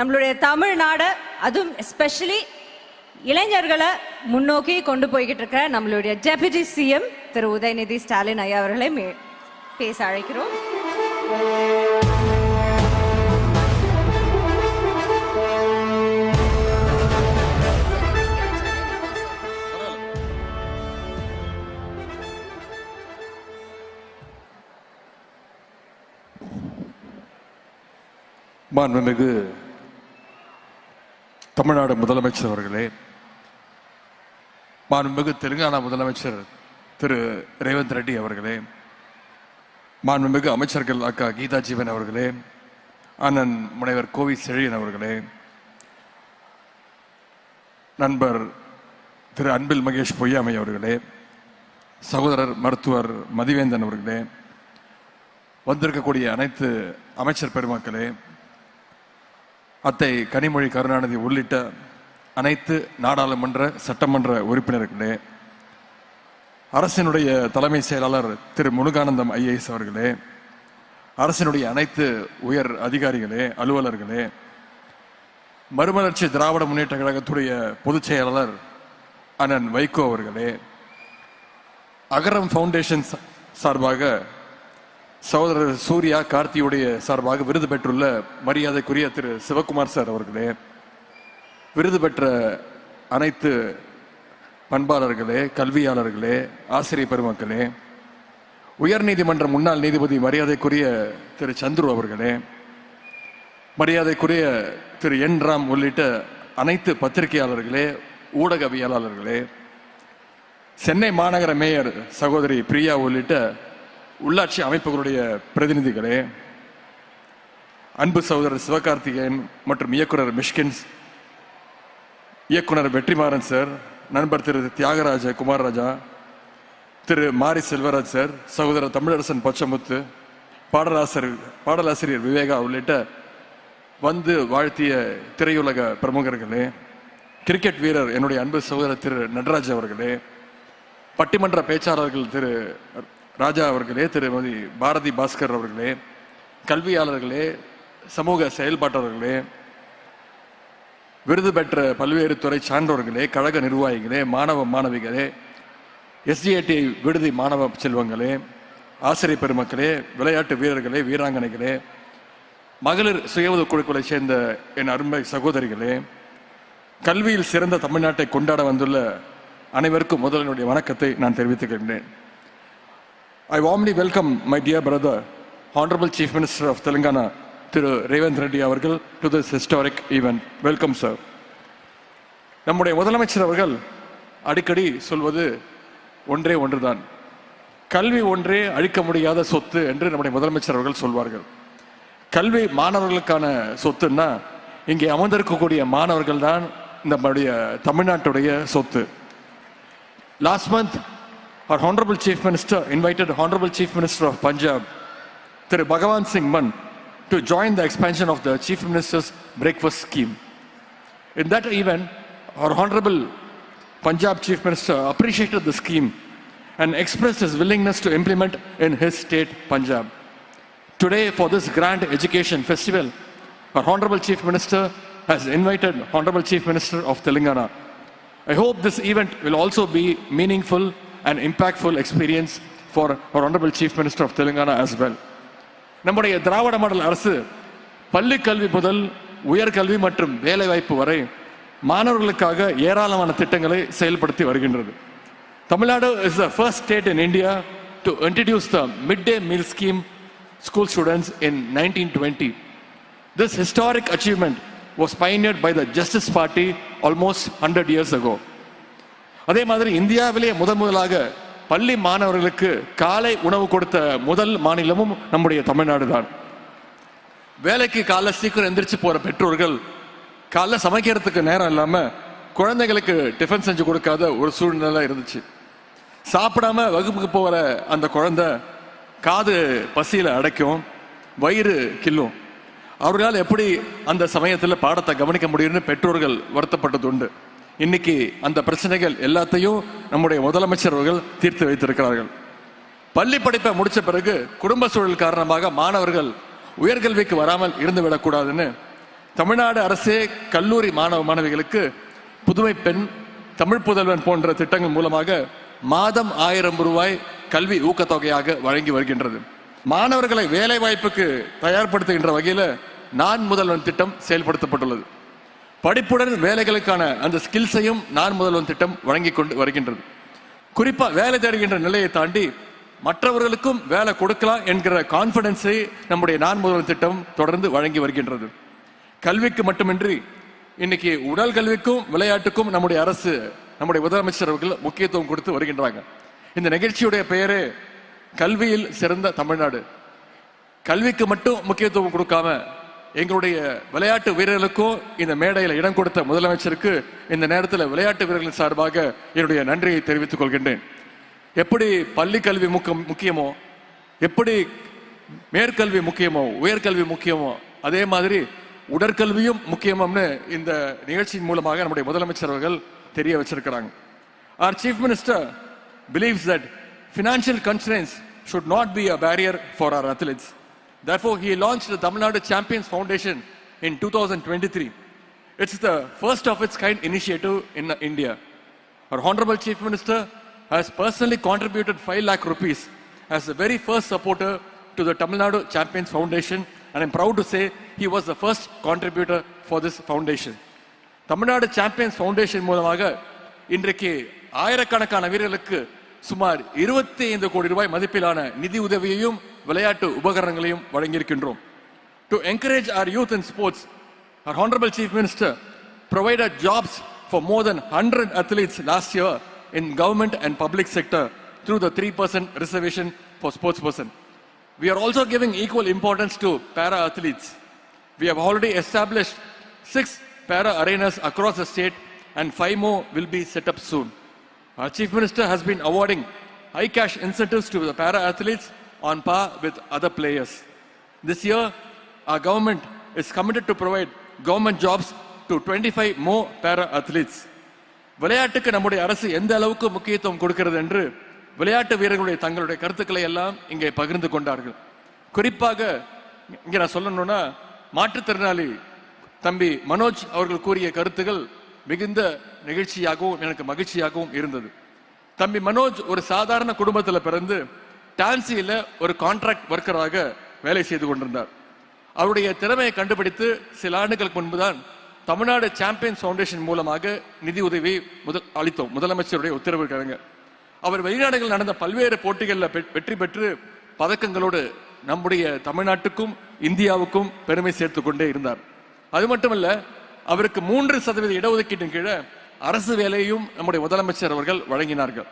நம்மளுடைய தமிழ்நாடு, அதுவும் எஸ்பெஷலி இளைஞர்களை முன்னோக்கி கொண்டு போய்கிட்டு இருக்க நம்மளுடைய டெபுட்டி சிஎம் திரு உதயநிதி ஸ்டாலின் ஐயா அவர்களை பேச அழைக்கிறோம். மாண்புமிகு தமிழ்நாடு முதலமைச்சர் அவர்களே, மாண்புமிகு தெலுங்கானா முதலமைச்சர் திரு ரேவந்த் ரெட்டி அவர்களே, மாண்புமிகு அமைச்சர்கள் அக்கா கீதா ஜீவன் அவர்களே, அண்ணன் முனைவர் கோவி செழியன் அவர்களே, நண்பர் திரு அன்பில் மகேஷ் பொய்யாமை அவர்களே, சகோதரர் மருத்துவர் மதிவேந்தன் அவர்களே, வந்திருக்கக்கூடிய அனைத்து அமைச்சர் பெருமக்களே, அத்தை கனிமொழி கருணாநிதி உள்ளிட்ட அனைத்து நாடாளுமன்ற சட்டமன்ற உறுப்பினர்களே, அரசினுடைய தலைமை செயலாளர் திரு முருகானந்தம் ஐஏஎஸ் அவர்களே, அரசினுடைய அனைத்து உயர் அதிகாரிகளே, அலுவலர்களே, மறுமலர்ச்சி திராவிட முன்னேற்ற கழகத்துடைய பொதுச் செயலாளர் அண்ணன் வைகோ அவர்களே, அகரம் ஃபவுண்டேஷன் சார்பாக சகோதரர் சூர்யா கார்த்தியுடைய சார்பாக விருது பெற்றுள்ள மரியாதைக்குரிய திரு சிவகுமார் சார் அவர்களே, விருது பெற்ற அனைத்து பண்பாளர்களே, கல்வியாளர்களே, ஆசிரியர் பெருமக்களே, உயர்நீதிமன்ற முன்னாள் நீதிபதி மரியாதைக்குரிய திரு சந்துரு அவர்களே, மரியாதைக்குரிய திரு என் ராம் உள்ளிட்ட அனைத்து பத்திரிகையாளர்களே, ஊடகவியலாளர்களே, சென்னை மாநகர மேயர் சகோதரி பிரியா உள்ளிட்ட உள்ளாட்சி அமைப்புகளுடைய பிரதிநிதிகளே, அன்பு சகோதரர் சிவகார்த்திகேயன் மற்றும் இயக்குனர் மிஷ்கின்ஸ், இயக்குனர் வெற்றிமாறன் சார், நண்பர் திரு தியாகராஜ குமாரராஜா, திரு மாரி செல்வராஜ் சார், சகோதரர் தமிழரசன் பச்சமுத்து, பாடலாசிரியர் விவேகா உள்ளிட்ட வந்து வாழ்த்திய திரையுலக பிரமுகர்களே, கிரிக்கெட் வீரர் என்னுடைய அன்பு சகோதரர் திரு நடராஜ் அவர்களே, பட்டிமன்ற பேச்சாளர்கள் திரு ராஜா அவர்களே, திருமதி பாரதி பாஸ்கர் அவர்களே, கல்வியாளர்களே, சமூக செயல்பாட்டாளர்களே, விருது பெற்ற பல்வேறு துறை சான்றோர்களே, கழக நிர்வாகிகளே, மாணவ மாணவிகளே, SDAT விடுதி மாணவ செல்வங்களே, ஆசிரியர் பெருமக்களே, விளையாட்டு வீரர்களே, வீராங்கனைகளே, மகளிர் சுய உதவி குழுக்களை சேர்ந்த என் அருமை சகோதரிகளே, கல்வியில் சிறந்த தமிழ்நாட்டை கொண்டாட வந்துள்ள அனைவருக்கும் முதலினுடைய வணக்கத்தை நான் தெரிவித்துக் கொள்கிறேன். I warmly welcome my dear brother, Honorable Chief Minister of Telangana, Thiru Revanth Reddy அவர்கள் to this historic event. Welcome, sir. நம்முடைய முதலமைச்சர் அவர்கள் அடிக்கடி சொல்வது ஒன்றே ஒன்றுதான், கல்வி ஒன்றே அழிக்க முடியாத சொத்து என்று நம்முடைய முதலமைச்சர் அவர்கள் சொல்வார்கள். கல்வி மாணவர்களுக்கான சொத்துன்னா இங்கே அமர்ந்திருக்கக்கூடிய மாணவர்கள் தான் நம்முடைய தமிழ்நாட்டுடைய சொத்து. Last month, our Honorable Chief Minister invited Honorable Chief Minister of Punjab, Thiru Bhagawan Singh Mann, to join the expansion of the Chief Minister's breakfast scheme. In that event, our Honorable Punjab Chief Minister appreciated the scheme and expressed his willingness to implement in his state, Punjab. Today, for this grand education festival, our Honorable Chief Minister has invited Honorable Chief Minister of Telangana. I hope this event will also be meaningful and impactful experience for our Honorable Chief Minister of Telangana as well. நம்முடைய திராவிட model அரசு பள்ளி கல்வி முதல் உயர்கல்வி மற்றும் வேலைவாய்ப்பு வரை மாணவர்களுக்காக ஏராளமான திட்டங்களை செயல்படுத்தி வருகின்றது. Tamil Nadu is the first state in India to introduce the midday meal scheme school students in 1920. This historic achievement was pioneered by the Justice Party almost 100 years ago. அதே மாதிரி இந்தியாவிலே முதலாக பள்ளி மாணவர்களுக்கு காலை உணவு கொடுத்த முதல் மாநிலமும் நம்முடைய தமிழ்நாடு தான். வேலைக்கு காலை சீக்கிரம் எந்திரிச்சு போற பெற்றோர்கள் காலைல சமைக்கிறதுக்கு நேரம் இல்லாம குழந்தைகளுக்கு டிஃபன் செஞ்சு கொடுக்காத ஒரு சூழ்நிலை இருந்துச்சு. சாப்பிடாம வகுப்புக்கு போகிற அந்த குழந்தை காது பசியில அடைக்கும், வயிறு கில்லும். அவர்களால் எப்படி அந்த சமயத்தில் பாடத்தை கவனிக்க முடியும்னு பெற்றோர்கள் வருத்தப்பட்டது உண்டு. இன்னைக்கு அந்த பிரச்சனைகள் எல்லாத்தையும் நம்முடைய முதலமைச்சர் அவர்கள் தீர்த்து வைத்திருக்கிறார்கள். பள்ளி படிப்பை முடிச்ச பிறகு குடும்ப சூழல் காரணமாக மாணவர்கள் உயர்கல்விக்கு வராமல் இருந்துவிடக்கூடாதுன்னு தமிழ்நாடு அரசே கல்லூரி மாணவ மாணவிகளுக்கு புதுமை பெண், தமிழ் புதல்வன் போன்ற திட்டங்கள் மூலமாக மாதம் 1000 ரூபாய் கல்வி ஊக்கத்தொகையாக வழங்கி வருகின்றது. மாணவர்களை வேலை வாய்ப்புக்கு தயார்படுத்துகின்ற வகையில் நான் முதல்வன் திட்டம் செயல்படுத்தப்பட்டுள்ளது. படிப்புடன் வேலைகளுக்கான அந்த ஸ்கில்ஸையும் நான் முதல்வன் திட்டம் வழங்கி கொண்டு வருகின்றது. குறிப்பா வேலை தேடுகின்ற நிலையை தாண்டி மற்றவர்களுக்கும் வேலை கொடுக்கலாம் என்கிற கான்பிடன்ஸை நம்முடைய நான் முதல்வன் திட்டம் தொடர்ந்து வழங்கி வருகின்றது. கல்விக்கு மட்டுமின்றி இன்னைக்கு உடல் கல்விக்கும் விளையாட்டுக்கும் நம்முடைய அரசு, நம்முடைய முதலமைச்சர் அவர்கள் முக்கியத்துவம் கொடுத்து வருகின்றாங்க. இந்த நிகழ்ச்சியுடைய பெயரே கல்வியில் சிறந்த தமிழ்நாடு. கல்விக்கு மட்டும் முக்கியத்துவம் கொடுக்காம எங்களுடைய விளையாட்டு வீரர்களுக்கும் இந்த மேடையில் இடம் கொடுத்த முதலமைச்சருக்கு இந்த நேரத்தில் விளையாட்டு வீரர்களின் சார்பாக என்னுடைய நன்றியை தெரிவித்துக் கொள்கின்றேன். எப்படி பள்ளி கல்வி முக்கியமோ, எப்படி மேற்கல்வி முக்கியமோ, உயர்கல்வி முக்கியமோ, அதே மாதிரி உடற்கல்வியும் முக்கியம்னு இந்த நிகழ்ச்சியின் மூலமாக நம்முடைய முதலமைச்சர் அவர்கள் தெரிய வச்சிருக்கிறாங்க. Our Chief Minister believes that financial constraints should not be a barrier for our athletes. Therefore, he launched the Tamil Nadu Champions Foundation in 2023. It's the first of its kind initiative in India. Our Honorable Chief Minister has personally contributed 5 lakh rupees as the very first supporter to the Tamil Nadu Champions Foundation, and I'm proud to say he was the first contributor for this foundation. Tamil Nadu Champions Foundation மூலமாக இன்றைக்கு ஆயிரக்கணக்கான வீரர்களுக்கு சுமார் 25 கோடி ரூபாய் மதிப்பிலான நிதி உதவியையும் விளையாட்டு உபகரணங்களையும் வழங்கியிருக்கின்றோம். To encourage our youth in sports, our Honorable Chief Minister provided jobs for more than 100 athletes last year in government and public sector through the 3% reservation for sportsperson. We are also giving equal importance to para athletes. We have already established 6 para arenas across the state and 5 more will be set up soon. Our Chief Minister has been awarding high cash incentives to the para athletes on par with other players. This year, our government is committed to provide government jobs to 25 more para-athletes. விளையாட்டுக்கு நம்முடைய அரசு எந்த அளவுக்கு முக்கியத்துவம் கொடுக்கிறது என்று விளையாட்டு வீரர்களுடைய தங்களுடைய கருத்துக்களை எல்லாம் இங்கே பகிர்ந்து கொண்டார்கள். குறிப்பாக இங்கே நான் சொல்லணும்னா, மாற்றுத்திறனாளி தம்பி மனோஜ் அவர்கள் கூறிய கருத்துக்கள் மிகுந்த நிகழ்ச்சியாகவும் எனக்கு மகிழ்ச்சியாகவும் இருந்தது. தம்பி மனோஜ் ஒரு சாதாரண குடும்பத்தில் பிறந்து டான்சியில் ஒரு கான்ட்ராக்ட் ஒர்க்கராக வேலை செய்து கொண்டிருந்தார். அவருடைய திறமையை கண்டுபிடித்து சில ஆண்டுகளுக்கு முன்புதான் தமிழ்நாடு சாம்பியன்ஸ் ஃபவுண்டேஷன் மூலமாக நிதி உதவி அளித்தோம். முதலமைச்சருடைய உத்தரவுக்காக அவர் வெளிநாடுகளில் நடந்த பல்வேறு போட்டிகளில் வெற்றி பெற்று பதக்கங்களோடு நம்முடைய தமிழ்நாட்டுக்கும் இந்தியாவுக்கும் பெருமை சேர்த்து கொண்டே இருந்தார். அது மட்டுமல்ல, அவருக்கு 3% இடஒதுக்கீட்டின் கீழே அரசு வேலையும் நம்முடைய முதலமைச்சர் அவர்கள் வழங்கினார்கள்.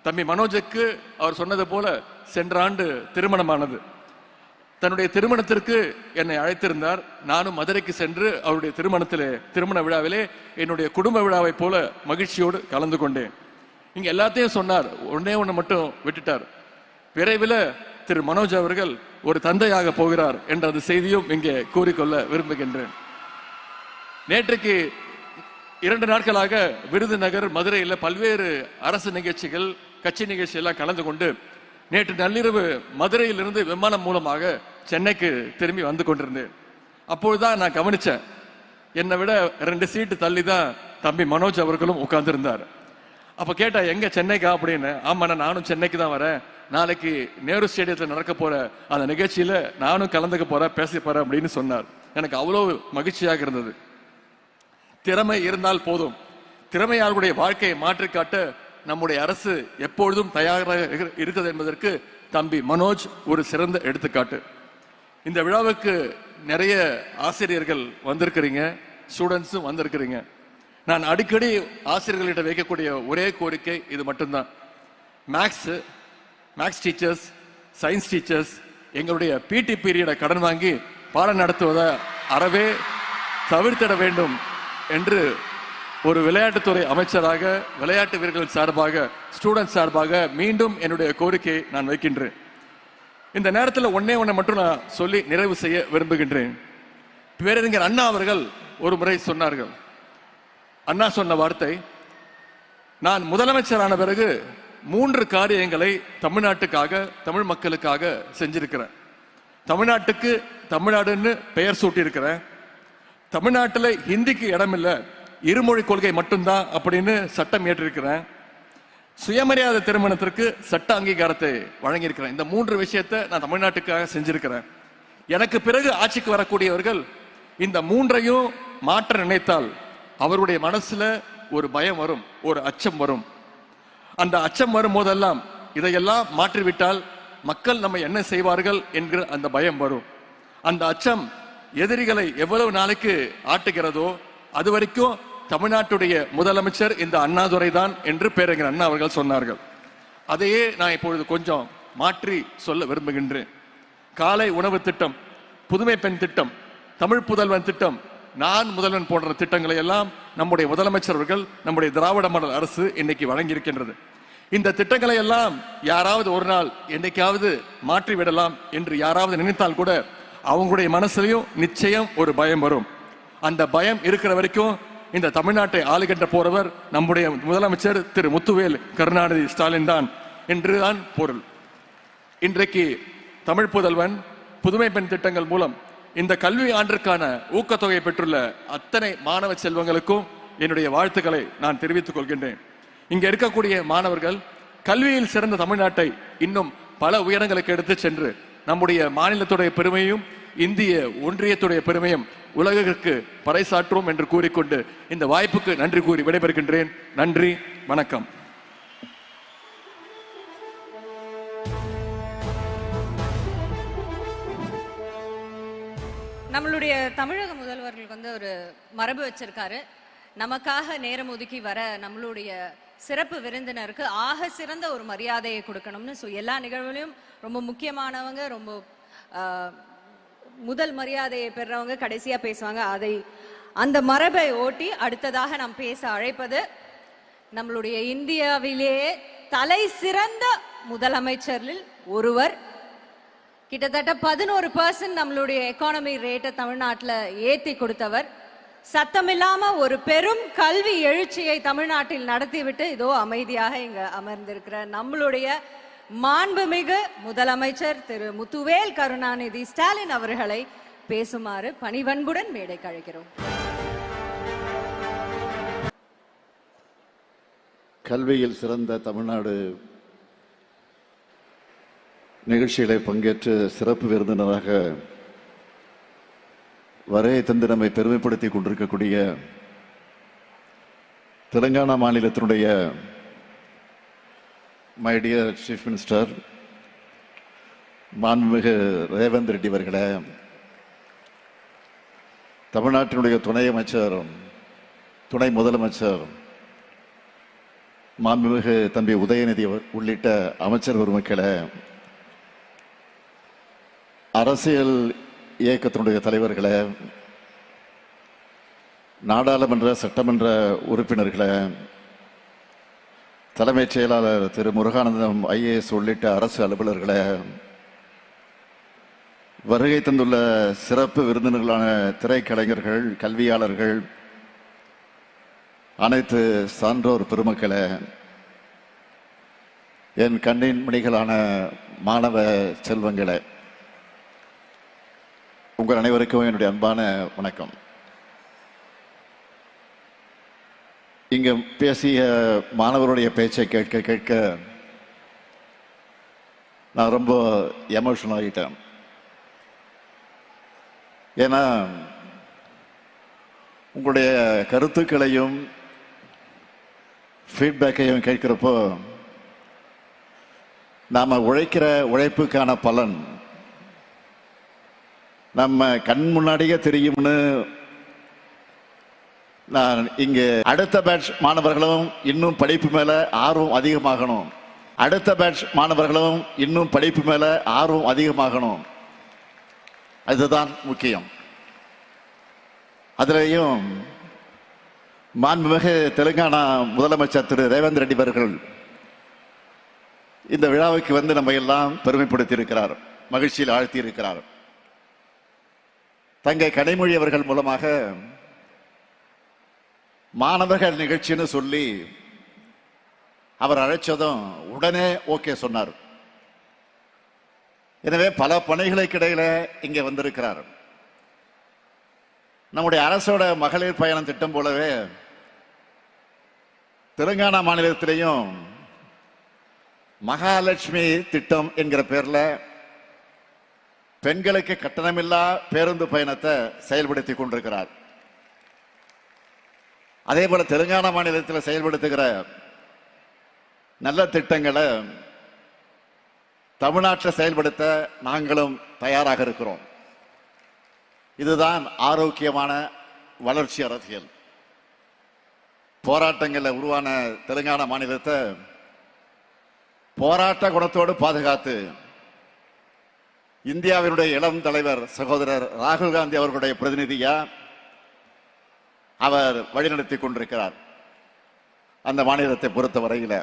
தம்பி மனோஜுக்கு அவர் சொன்னது போல சென்ற ஆண்டு திருமணமானது. தன்னுடைய திருமணத்திற்கு என்னை அழைத்திருந்தார். நானும் மதுரைக்கு சென்று அவருடைய திருமண விழாவிலே என்னுடைய குடும்ப விழாவை போல மகிழ்ச்சியோடு கலந்து கொண்டேன். இங்க எல்லாத்தையும் சொன்னார், ஒன்னே ஒன்று மட்டும் விட்டுட்டார். விரைவில் திரு மனோஜ் அவர்கள் ஒரு தந்தையாக போகிறார் என்ற அந்த செய்தியும் இங்கே கூறிக்கொள்ள விரும்புகின்றேன். நேற்றுக்கு 2 நாட்களாக விருதுநகர், மதுரையில் பல்வேறு அரசு நிகழ்ச்சிகள், கட்சி நிகழ்ச்சி எல்லாம் கலந்து கொண்டு நேற்று நள்ளிரவு மதுரையிலிருந்து விமானம் மூலமாக சென்னைக்கு திரும்பி வந்து கொண்டிருந்தேன். அப்பொழுதுதான் நான் கவனிச்சேன், என்னை விட 2 சீட்டு தள்ளி தான் தம்பி மனோஜ் அவர்களும் உட்கார்ந்துருந்தார். அப்ப கேட்டா, எங்க சென்னைக்கா அப்படின்னு. ஆமா, நானும் சென்னைக்கு தான் வரேன். நாளைக்கு நேரு ஸ்டேடியத்தில் நடக்க போற அந்த நிகழ்ச்சியில நானும் கலந்துக்க போறேன், பேச போறேன் அப்படின்னு சொன்னார். எனக்கு அவ்வளவு மகிழ்ச்சியாக இருந்தது. திறமை இருந்தால் போதும். திறமையாளர்களுடைய வாழ்க்கையை மாற்றி காட்ட நம்முடைய அரசு எப்பொழுதும் தயாராக இருக்கிறது என்பதற்கு தம்பி மனோஜ் ஒரு சிறந்த எடுத்துக்காட்டு. இந்த விழாவுக்கு நிறைய ஆசிரியர்கள் வந்திருக்கிறீங்க, ஸ்டூடெண்ட்ஸும் வந்திருக்கிறீங்க. நான் அடிக்கடி ஆசிரியர்களிட்ட வைக்கக்கூடிய ஒரே கோரிக்கை இது மட்டும்தான். மேக்ஸ் டீச்சர்ஸ், சயின்ஸ் டீச்சர்ஸ் எங்களுடைய பிடி பீரியடை கடன் வாங்கி பாடம் நடத்துவதை அறவே தவிர்த்திட வேண்டும் என்று ஒரு விளையாட்டுத்துறை அமைச்சராக, விளையாட்டு வீரர்கள் சார்பாக, ஸ்டூடெண்ட் சார்பாக மீண்டும் என்னுடைய கோரிக்கையை நான் வைக்கின்றேன். இந்த நேரத்தில் ஒன்னே ஒன்றை மட்டும் நான் சொல்லி நிறைவு செய்ய விரும்புகின்றேன். பேரறிஞர் அண்ணா அவர்கள் ஒரு முறை சொன்னார்கள். அண்ணா சொன்ன வார்த்தை, நான் முதலமைச்சரான பிறகு 3 காரியங்களை தமிழ்நாட்டுக்காக, தமிழ் மக்களுக்காக செஞ்சிருக்கிறேன். தமிழ்நாட்டுக்கு தமிழ்நாடுன்னு பெயர் சூட்டியிருக்கிறேன். தமிழ்நாட்டில் ஹிந்திக்கு இடமில்லை, இருமொழி கொள்கை மட்டும்தான் அப்படின்னு சட்டம் ஏற்றிருக்கிறேன். சுயமரியாதை திருமணத்திற்கு சட்ட அங்கீகாரத்தை வழங்கியிருக்கிறேன். இந்த 3 விஷயத்தை நான் தமிழ்நாட்டுக்காக செஞ்சிருக்கிறேன். எனக்கு பிறகு ஆட்சிக்கு வரக்கூடியவர்கள் இந்த 3ஐயும் மாற்ற நினைத்தால் அவருடைய மனசுல ஒரு பயம் வரும், ஒரு அச்சம் வரும். அந்த அச்சம் வரும் போதெல்லாம் இதையெல்லாம் மாற்றிவிட்டால் மக்கள் நம்ம என்ன செய்வார்கள் என்கிற அந்த பயம் வரும். அந்த அச்சம் எதிரிகளை எவ்வளவு நாளைக்கு ஆட்டுகிறதோ அது வரைக்கும் தமிழ்நாட்டுடைய முதலமைச்சர் இந்த அண்ணாதுரை தான் என்று பேரறிஞர் அண்ணா அவர்கள் சொன்னார்கள். அதையே நான் இப்பொழுது கொஞ்சம் மாற்றி சொல்ல விரும்புகின்றேன். காலை உணவு திட்டம், புதுமை பெண் திட்டம், தமிழ் புதல்வன் திட்டம், நான் முதல்வன் போன்ற திட்டங்களை எல்லாம் நம்முடைய முதலமைச்சர் அவர்கள், நம்முடைய திராவிட மாடல் அரசு இன்னைக்கு வழங்கி இருக்கின்றது. இந்த திட்டங்களை எல்லாம் யாராவது ஒரு நாள் என்னைக்காவது மாற்றி விடலாம் என்று யாராவது நினைத்தால் கூட அவங்களுடைய மனசுலையும் நிச்சயம் ஒரு பயம் வரும். அந்த பயம் இருக்கிற வரைக்கும் இந்த தமிழ்நாட்டை ஆளுகின்ற போறவர் நம்முடைய முதலமைச்சர் திரு முத்துவேல் கருணாநிதி ஸ்டாலின் தான் என்றுதான் பொருள். இன்றைக்கு தமிழ் புதல்வன், புதுமை பெண் திட்டங்கள் மூலம் இந்த கல்வி ஆண்டிற்கான ஊக்கத்தொகை பெற்றுள்ள அத்தனை மாணவ செல்வங்களுக்கும் என்னுடைய வாழ்த்துக்களை நான் தெரிவித்துக் கொள்கின்றேன். இங்க இருக்கக்கூடிய மாணவர்கள் கல்வியில் சிறந்த தமிழ்நாட்டை இன்னும் பல உயரங்களுக்கு எடுத்து சென்று நம்முடைய மாநிலத்துடைய பெருமையும் இந்திய ஒன்றியத்துடைய பெருமையும் உலகிற்கு பறைசாற்றுவோம் என்று கூறிக்கொண்டு இந்த வாய்ப்புக்கு நன்றி கூறி விடைபெறுகின்றேன். நன்றி, வணக்கம். நம்மளுடைய தமிழக முதல்வர்களுக்கு வந்து ஒரு மரபு வச்சிருக்காரு. நமக்காக நேரம் ஒதுக்கி வர நம்மளுடைய சிறப்பு விருந்தினருக்கு ஆக சிறந்த ஒரு மரியாதையை கொடுக்கணும்னு. ஸோ எல்லா நிகழ்வுலையும் ரொம்ப முக்கியமானவங்க, ரொம்ப முதல் மரியாதையை பெறவங்க கடைசியா பேசுவாங்க. அந்த மரபை ஓட்டி அடுத்ததாக நாம் பேச அழைப்பது நம்மளுடைய இந்தியாவிலேயே தலை சிறந்த முதலமைச்சரில் ஒருவர், கிட்டத்தட்ட 11% நம்மளுடைய எக்கானமி ரேட்டை தமிழ்நாட்டில் ஏற்றி கொடுத்தவர். சத்தமில்லாம ஒரு பெரும் கல்வி எழுச்சியை தமிழ்நாட்டில் நடத்திவிட்டு இதோ அமைதியாக இங்க அமர்ந்திருக்கிற நம்மளுடைய மாண்புமிகு முதலமைச்சர் திரு முத்துவேல் கருணாநிதி ஸ்டாலின் அவர்களை பேசுமாறு பணிவன்புடன் மேடைக்கு அழைக்கிறோம். கல்வியில் சிறந்த தமிழ்நாடு நிகழ்ச்சிகளை பங்கேற்று சிறப்பு விருந்தினராக வரையை தந்து நம்மை பெருமைப்படுத்தி கொண்டிருக்கக்கூடிய தெலுங்கானா மாநிலத்தினுடைய மை டியர் சீஃப் மினிஸ்டர் மாண்புமிகு ரேவந்த் ரெட்டி அவர்களே, தமிழ்நாட்டினுடைய துணை அமைச்சர் துணை முதலமைச்சர் மாண்புமிகு தம்பி உதயநிதி உள்ளிட்ட அமைச்சர் பெருமக்களே, அரசியல் இயக்கத்தினுடைய தலைவர்களே, நாடாளுமன்ற சட்டமன்ற உறுப்பினர்களே, தலைமைச் செயலாளர் திரு முருகானந்தம் IAS உள்ளிட்ட அரசு அலுவலர்களே, வருகை தந்துள்ள சிறப்பு விருந்தினர்களான திரைக்கலைஞர்கள், கல்வியாளர்கள், அனைத்து சான்றோர் பெருமக்களே, என் கண்ணின் மணிகளான மாணவ செல்வங்களே, உங்கள் அனைவருக்கும் என்னுடைய அன்பான வணக்கம். இங்க பேசிய மாணவருடைய பேச்சை கேட்க கேட்க நான் ரொம்ப எமோஷனல் ஆகிட்டேன். ஏன்னா உங்களுடைய கருத்துக்களையும் ஃபீட்பேக்கையும் கேட்கிறப்போ நாம உழைக்கிற உழைப்புக்கான பலன் நம்ம கண் முன்னாடியே தெரியும்னு நான் இங்கே அடுத்த பேட்ச் மாணவர்களும் இன்னும் படிப்பு மேல ஆர்வம் அதிகமாகணும், அடுத்த பேட்ச் மாணவர்களும் இன்னும் படிப்பு மேல ஆர்வம் அதிகமாகணும், அதுதான் முக்கியம். அதிலேயும் மாண்புமிகு தெலுங்கானா முதலமைச்சர் திரு ரேவந்த் ரெட்டி அவர்கள் இந்த விழாவுக்கு வந்து நம்ம எல்லாம் பெருமைப்படுத்தி இருக்கிறார், மகிழ்ச்சியில் ஆழ்த்தி இருக்கிறார். தங்கை கனிமொழி அவர்கள் மூலமாக மாணவர்கள் நிகழ்ச்சின்னு சொல்லி அவர் அழைச்சதும் உடனே ஓகே சொன்னார். எனவே பல பணிகளுக்கு இடையில இங்கே வந்திருக்கிறார். நம்முடைய அரசோட மகளிர் பயணம் திட்டம் போலவே தெலுங்கானா மாநிலத்திலையும் மகாலட்சுமி திட்டம் என்கிற பேர்ல பெண்களுக்கு கட்டணமில்லா பேருந்து பயணத்தை செயல்படுத்தி கொண்டிருக்கிறார். அதே போல தெலுங்கானா மாநிலத்தில் செயல்படுத்துகிற நல்ல திட்டங்களை தமிழ்நாட்டில் செயல்படுத்த நாங்களும் தயாராக இருக்கிறோம். இதுதான் ஆரோக்கியமான வளர்ச்சி அரசியல். போராட்டங்களில் உருவான தெலுங்கானா மாநிலத்தை போராட்ட குணத்தோடு பாதுகாத்து இந்தியாவினுடைய இளம் தலைவர் சகோதரர் ராகுல் காந்தி அவர்களுடைய பிரதிநிதியா அவர் வழிநடத்தி கொண்டிருக்கிறார் அந்த மாநிலத்தை பொறுத்த வரையில்.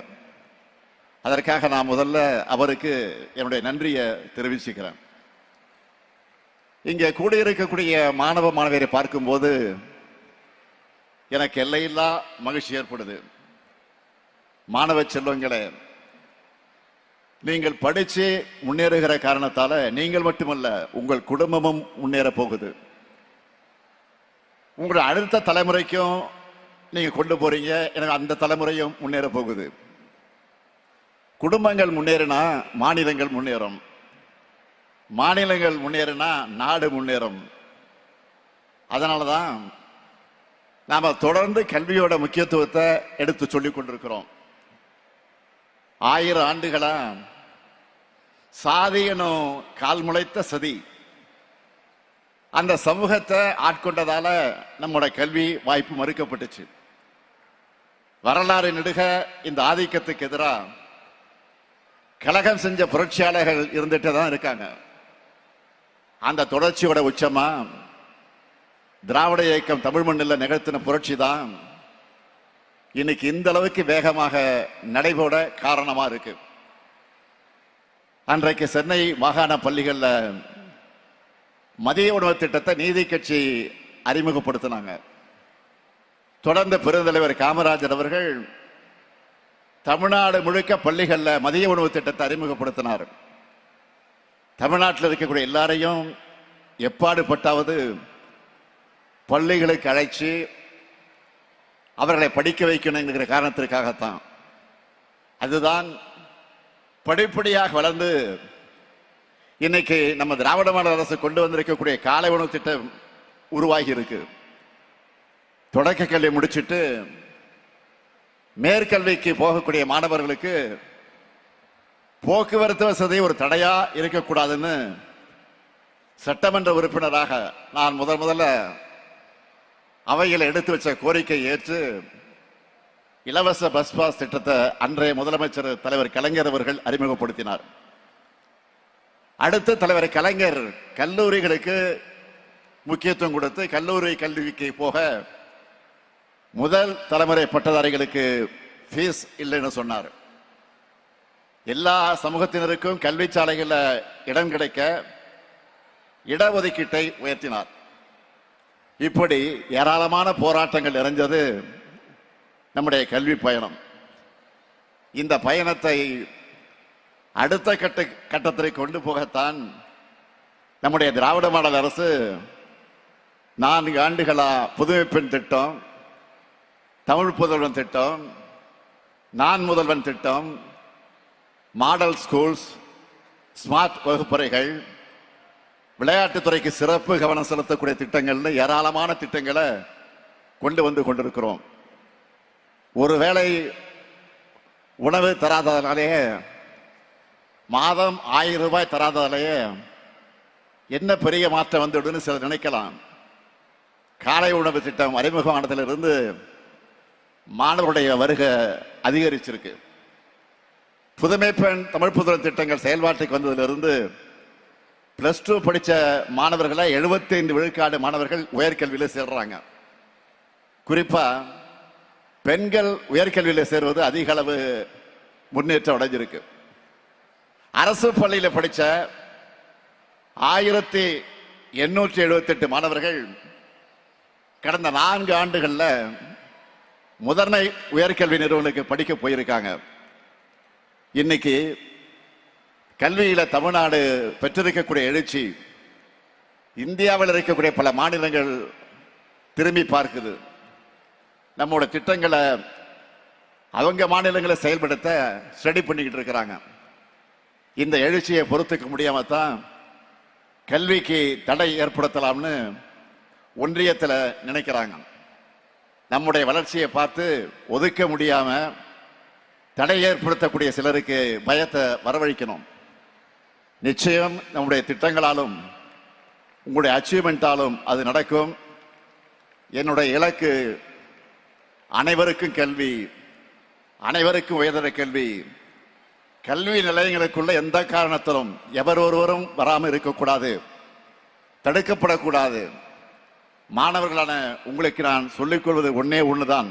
அதற்காக நான் முதல்ல அவருக்கு என்னுடைய நன்றியை தெரிவிச்சுக்கிறேன். இங்கே கூடியிருக்கக்கூடிய மாணவ மாணவியரை பார்க்கும்போது எனக்கு எல்லையில்லா மகிழ்ச்சி ஏற்படுது. மாணவ செல்வங்களே, நீங்கள் படிச்சு முன்னேறுகிற காரணத்தால நீங்கள் மட்டுமல்ல உங்கள் குடும்பமும் முன்னேற போகுது. உங்களுடைய அடுத்த தலைமுறைக்கும் நீங்க கொண்டு போறீங்க, எனக்கு அந்த தலைமுறையும் முன்னேற போகுது. குடும்பங்கள் முன்னேறினா மாநிலங்கள் முன்னேறும், மாநிலங்கள் முன்னேறினா நாடு முன்னேறும். அதனாலதான் நாம தொடர்ந்து கல்வியோட முக்கியத்துவத்தை எடுத்து சொல்லிக் கொண்டிருக்கிறோம். 1000 ஆண்டுகளா சாதி எனும் கால் முளைத்த சதி அந்த சமூகத்தை ஆட்கொண்டதால நம்முடைய கல்வி வாய்ப்பு மறுக்கப்பட்டுச்சு. வரலாறு நெடுக இந்த ஆதிக்கத்துக்கு எதிராக கலகம் செஞ்ச புரட்சியாளர்கள் இருந்துட்டு தான் இருக்காங்க. அந்த தொடர்ச்சியோட உச்சமா திராவிட இயக்கம் தமிழ் மண்ணில் நிகழ்த்தின புரட்சி தான் இன்னைக்கு இந்த அளவுக்கு வேகமாக நடைபெற காரணமா இருக்கு. அன்றைக்கு சென்னை மாகாண பள்ளிகளில் மதிய உணவு திட்டத்தை நீதி கட்சி அறிமுகப்படுத்தினாங்க. தொடர்ந்து பெருந்தலைவர் காமராஜர் அவர்கள் தமிழ்நாடு முழுக்க பள்ளிகளில் மதிய உணவு திட்டத்தை அறிமுகப்படுத்தினார். தமிழ்நாட்டில் இருக்கக்கூடிய எல்லாரையும் எப்பாடுபட்டாவது பள்ளிகளுக்கு அழைச்சி அவர்களை படிக்க வைக்கணும் என்கிற காரணத்திற்காகத்தான். அதுதான் படிப்படியாக வளர்ந்து இன்னைக்கு நம்ம திராவிட மாடல் அரசு கொண்டு வந்திருக்கக்கூடிய காலை உணவு திட்டம் உருவாகி இருக்கு. தொடக்க கல்வி முடிச்சுட்டு மேற்கல்விக்கு போகக்கூடிய மாணவர்களுக்கு போக்குவரத்து வசதி ஒரு தடையா இருக்கக்கூடாதுன்னு சட்டமன்ற உறுப்பினராக நான் முதல்ல அவையில் எடுத்து வச்ச கோரிக்கை ஏற்று இலவச பஸ் பாஸ் திட்டத்தை அன்றைய முதலமைச்சர் தலைவர் கலைஞர் அவர்கள் அறிமுகப்படுத்தினார். அடுத்து தலைவர் கலைஞர் கல்லூரிகளுக்கு முக்கியத்துவம் கொடுத்து கல்லூரி கல்விக்கு போக முதல் தலைமுறை பட்டதாரிகளுக்கு ஃபீஸ் இல்லைன்னு சொன்னார். எல்லா சமூகத்தினருக்கும் கல்வி சாலைகளில் இடம் கிடைக்க இடஒதுக்கீட்டை உயர்த்தினார். இப்படி ஏராளமான போராட்டங்கள் நிறைஞ்சது நம்முடைய கல்வி பயணம். இந்த பயணத்தை அடுத்த கட்டத்திற்கு கொண்டு போகத்தான் நம்முடைய திராவிட மாடல் அரசு 4 ஆண்டுகளா புதுமை பெண் திட்டம், தமிழ் புதல்வன் திட்டம், நான் முதல்வன் திட்டம், மாடல் ஸ்கூல்ஸ், ஸ்மார்ட் வகுப்பறைகள், விளையாட்டுத்துறைக்கு சிறப்பு கவனம் செலுத்தக்கூடிய திட்டங்கள்னு ஏராளமான திட்டங்களை கொண்டு வந்து கொண்டிருக்கிறோம். ஒருவேளை உணவு தராததாலேயே, மாதம் 1000 ரூபாய் தராததாலேயே என்ன பெரிய மாற்றம் வந்துடுன்னு சிலர் நினைக்கலாம். காலை உணவு திட்டம் அறிமுகமானதிலிருந்து மாணவருடைய வருகை அதிகரிச்சிருக்கு. புதுமை பெண் தமிழ் புதல்வன் திட்டங்கள் செயல்பாட்டுக்கு வந்ததிலிருந்து +2 படித்த மாணவர்களை 75 விழுக்காடு மாணவர்கள் உயர்கல்வியில் சேர்றாங்க. குறிப்பா பெண்கள் உயர்கல்வியில் சேர்வது அதிக அளவு முன்னேற்றம் அடைஞ்சிருக்கு. அரசு பள்ளியில் படித்த 1878 மாணவர்கள் கடந்த 4 ஆண்டுகள்ல முதன்மை உயர்கல்வி நிறுவனங்களுக்கு படிக்க போயிருக்காங்க. இன்னைக்கு கல்வியில தமிழ்நாடு பெற்றிருக்கக்கூடிய எழுச்சி இந்தியாவில் இருக்கக்கூடிய பல மாநிலங்கள் திரும்பி பார்க்குது. நம்மோட திட்டங்களை அவங்க மாநிலங்களை செயல்படுத்த ஸ்டடி பண்ணிக்கிட்டு இருக்கிறாங்க. இந்த எழுச்சியை பொறுத்துக்க முடியாம தான் கல்விக்கு தடை ஏற்படுத்தலாம்னு ஒன்றியத்தில் நினைக்கிறாங்க. நம்முடைய வளர்ச்சியை பார்த்து ஒதுக்க முடியாம தடை ஏற்படுத்தக்கூடிய சிலருக்கு பயத்தை வரவழைக்கணும். நிச்சயம் நம்முடைய திட்டங்களாலும் உங்களுடைய அச்சீவ்மெண்டாலும் அது நடக்கும். என்னுடைய இலக்கு அனைவருக்கும் கல்வி, அனைவருக்கும் உயர்தர கல்வி. கல்வி நிலையங்களுக்குள்ள எந்த காரணத்திலும் எவர் ஒருவரும் வராமல் இருக்கக்கூடாது, தடுக்கப்படக்கூடாது. மாணவர்களான உங்களுக்கு நான் சொல்லிக்கொள்வது ஒண்ணுதான்,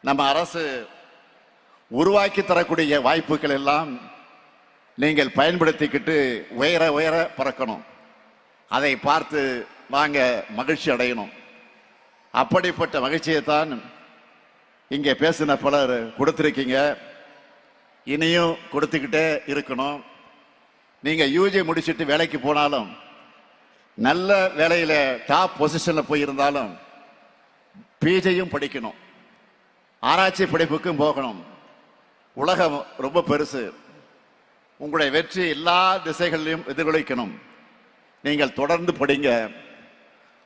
நம்ம அரசு உருவாக்கி தரக்கூடிய வாய்ப்புகள் எல்லாம் நீங்கள் பயன்படுத்திக்கிட்டு உயர உயர பறக்கணும். அதை பார்த்து வாங்க மகிழ்ச்சி அடையணும். அப்படிப்பட்ட மகிழ்ச்சியை தான் இங்கே பேசின பலர் கொடுத்திருக்கீங்க, இனியும் கொடுத்துக்கிட்டே இருக்கணும். நீங்க யூஜி முடிச்சுட்டு வேலைக்கு போனாலும், நல்ல வேலையில டாப் பொசிஷன்ல போயிருந்தாலும் பிஜியும் படிக்கணும், ஆராய்ச்சி படிப்புக்கும் போகணும். உலகம் ரொம்ப பெருசு. உங்களுடைய வெற்றி எல்லா திசைகளிலும் எதிர்கொள்ளிக்கணும். நீங்கள் தொடர்ந்து படிங்க.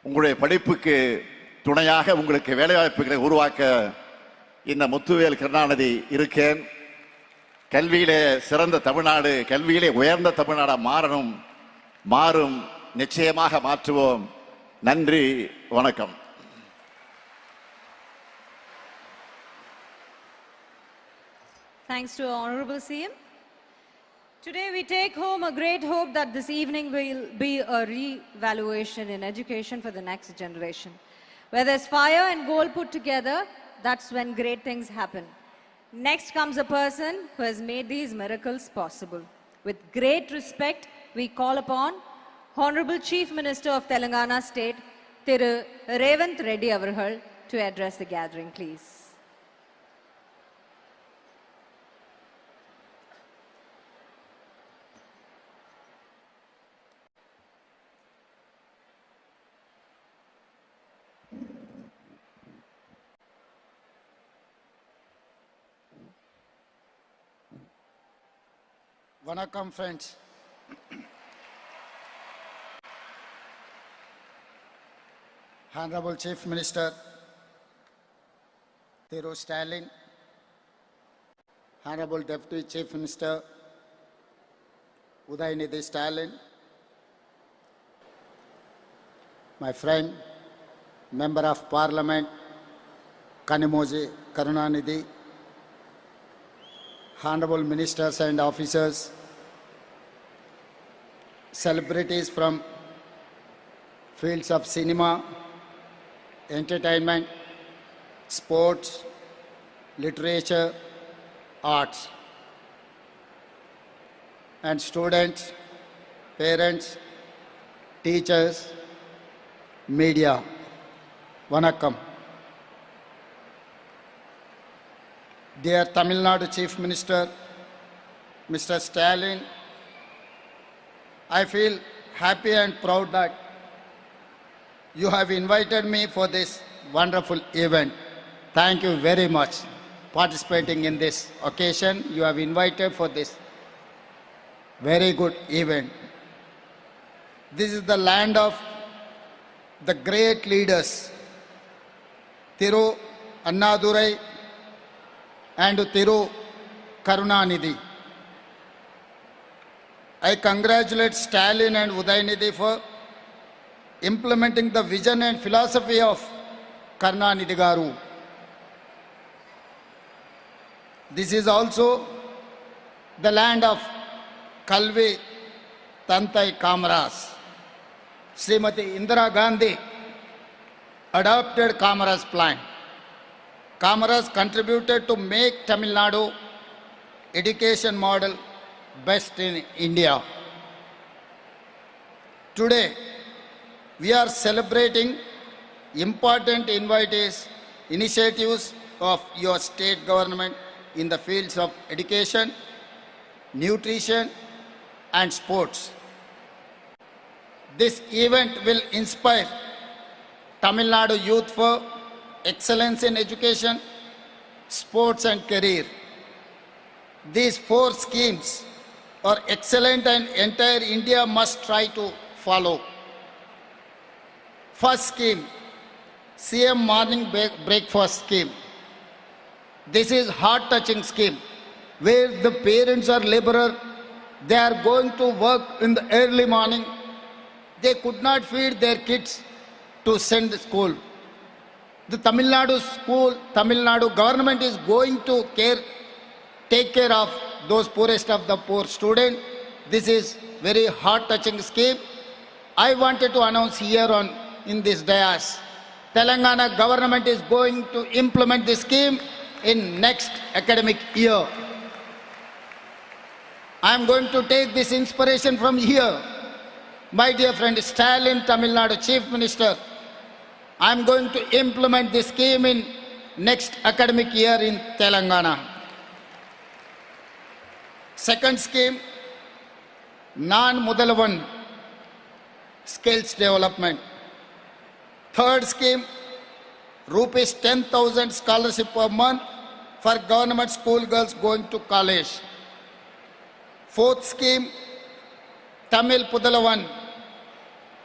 உங்களுடைய படிப்புக்கு துணையாக உங்களுக்கு வேலைவாய்ப்புகளை உருவாக்க இந்த முத்துவேல் கருணாநிதி இருக்கேன். கல்வியிலே சிறந்த தமிழ்நாடு, கல்வியிலே உயர்ந்த தமிழ்நாடா மாறும், நிச்சயமாக மாற்றுவோம். நன்றி, வணக்கம். Thanks to Honorable CM. Today we take home a great hope that this evening will be a re-evaluation in education for the next generation. Where there's fire and gold put together, that's when great things happen. Next comes a person who has made these miracles possible. With great respect, we call upon Honorable Chief Minister of Telangana State, Thiru Revanth Reddy avargal to address the gathering, please. Vanakkam friends. Honorable Chief Minister Thiru Stalin, Honorable Deputy Chief Minister Udayanidhi Stalin, my friend, Member of Parliament Kanimoji Karunanidhi, Honorable Ministers and Officers, celebrities from fields of cinema, entertainment, sports, literature, arts, and students, parents, teachers, media. Vanakkam. Dear Tamil Nadu Chief Minister, Mr. Stalin, I feel happy and proud that you have invited me for this wonderful event. Thank you very much participating in this occasion. You have invited for this very good event. This is the land of the great leaders, Thiru Annadurai and Thiru Karunanidhi. I congratulate Stalin and Udayanidhi for implementing the vision and philosophy of Karunanidhi Garu. This is also the land of Kalvi Tantai Kamaras. Srimati Indira Gandhi adopted Kamaras plan. Kamaras contributed to make Tamil Nadu education model best in India. Today, we are celebrating important initiatives of your state government in the fields of education, nutrition, and sports. This event will inspire Tamil Nadu youth for excellence in education, sports, and career. These 4 schemes are excellent and entire India must try to follow. First scheme, CM Morning Breakfast Scheme. This is heart-touching scheme where the parents are laborer. They are going to work in the early morning. They could not feed their kids to send to school. The Tamil Nadu government is going to take care of those poorest of the poor students. This is very heart-touching scheme. I wanted to announce here in this dais, Telangana government is going to implement this scheme in next academic year. I am going to take this inspiration from here. My dear friend Stalin, Tamil Nadu Chief Minister, I am going to implement this scheme in next academic year in Telangana. Second scheme, non-Mudalavan skills development. Third scheme, rupees 10,000 scholarship per month for government school girls going to college. Fourth scheme, Tamil Pudalavan,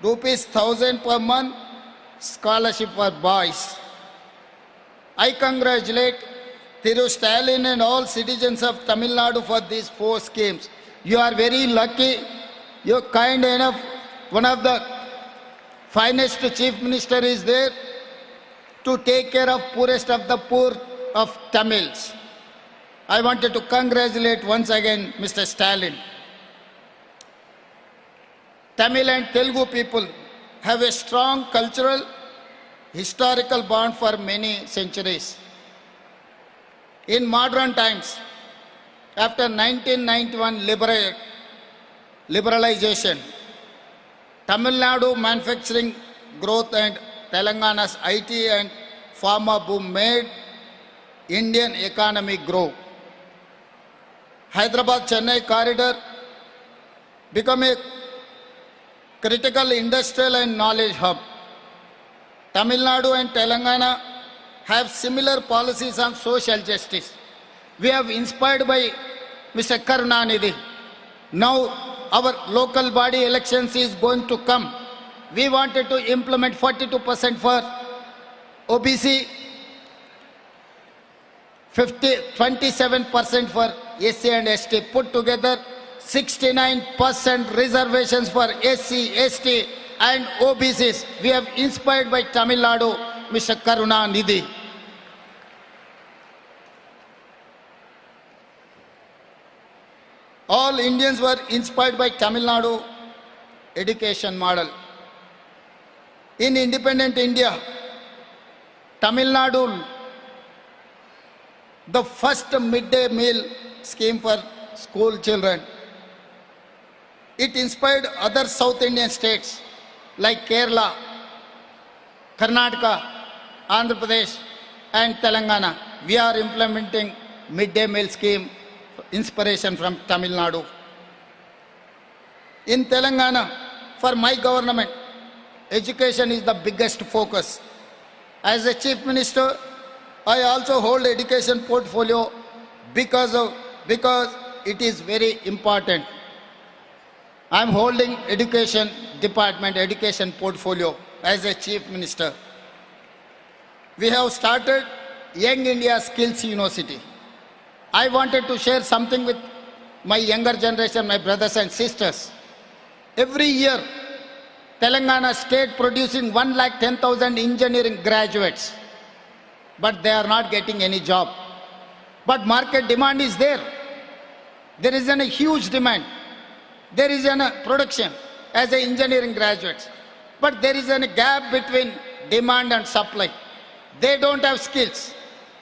rupees 1,000 per month scholarship for boys. I congratulate Thiru Stalin and all citizens of Tamil Nadu for these 4 schemes. You are very lucky. You are kind enough. One of the finest Chief Minister is there to take care of poorest of the poor of Tamils. I wanted to congratulate once again Mr. Stalin. Tamil and Telugu people have a strong cultural, historical bond for many centuries. In modern times, after 1991 liberalization, Tamil Nadu manufacturing growth and Telangana's IT and pharma boom made Indian economy grow. Hyderabad-Chennai corridor become a critical industrial and knowledge hub. Tamil Nadu and Telangana have similar policies on social justice. We have inspired by Mr. Karunanidhi. Now our local body elections is going to come. We wanted to implement 42% for OBC, 27% for SC and ST. Put together 69% reservations for SC, ST and OBCs. We have inspired by Tamil Nadu, Mr. Karunanidhi. All Indians were inspired by Tamil Nadu education model. In independent India, Tamil Nadu, the first midday meal scheme for school children. It inspired other South Indian states like Kerala, Karnataka, Andhra Pradesh and Telangana. We are implementing midday meal scheme, inspiration from Tamil Nadu. In Telangana, for my government, education is the biggest focus. As a chief minister, I also hold education portfolio because it is very important. I am holding education department, education portfolio as a chief minister. We have started Young India Skills University. I wanted to share something with my younger generation, my brothers and sisters. Every year, Telangana state producing 110,000 engineering graduates, but they are not getting any job. But market demand is there. There is a huge demand. There is a production as a engineering graduates, but there is a gap between demand and supply. They don't have skills.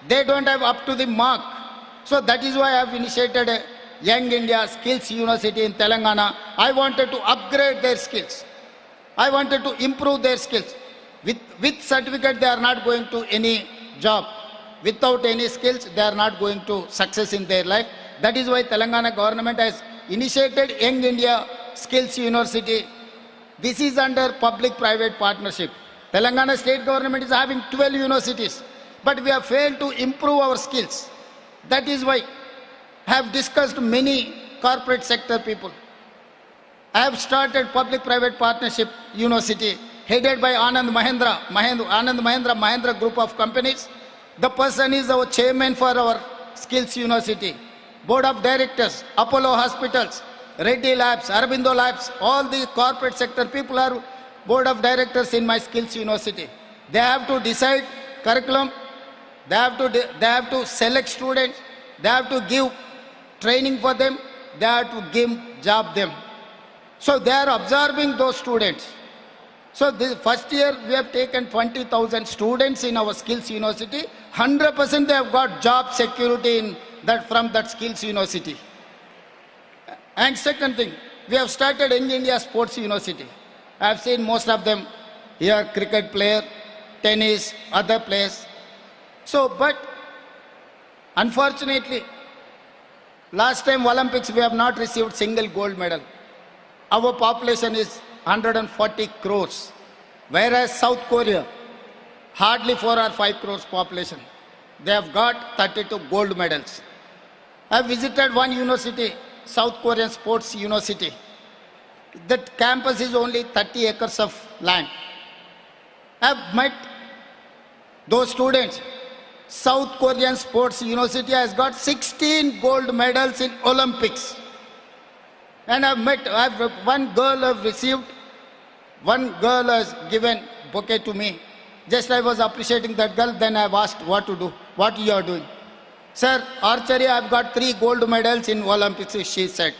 They don't have up to the mark. So that is why I have initiated a Young India Skills University in Telangana. I wanted to upgrade their skills. I wanted to improve their skills. With certificate, they are not going to any job. Without any skills, they are not going to success in their life. That is why Telangana government has initiated Young India Skills University. This is under public-private partnership. Telangana state government is having 12 universities, but we have failed to improve our skills. That is why I have discussed many corporate sector people. I have started public-private partnership university headed by Anand Mahindra group of companies. The person is our chairman for our skills university. Board of directors, Apollo Hospitals, Reddy Labs, Aurobindo Labs, all the corporate sector people are board of directors in my skills university. They have to decide curriculum. They have to select students. They have to give training for them. They have to give job them. So they are absorbing those students. So this first year we have taken 20,000 students in our skills university. 100% they have got job security in from that skills university. And second thing, we have started Young India Sports University. I have seen most of them here, cricket player, tennis, other players. So, but unfortunately, last time Olympics we have not received single gold medal. Our population is 140 crores, whereas South Korea, hardly 4 or 5 crores population. They have got 32 gold medals. I visited one university, South Korean Sports University. That campus is only 30 acres of land. I have met those students. South Korean Sports University has got 16 gold medals in Olympics. And one girl have received, one girl has given bouquet to me. Just I was appreciating that girl, then I asked what to do, what you are doing. Sir, archery, I've got 3 gold medals in Olympics, she said.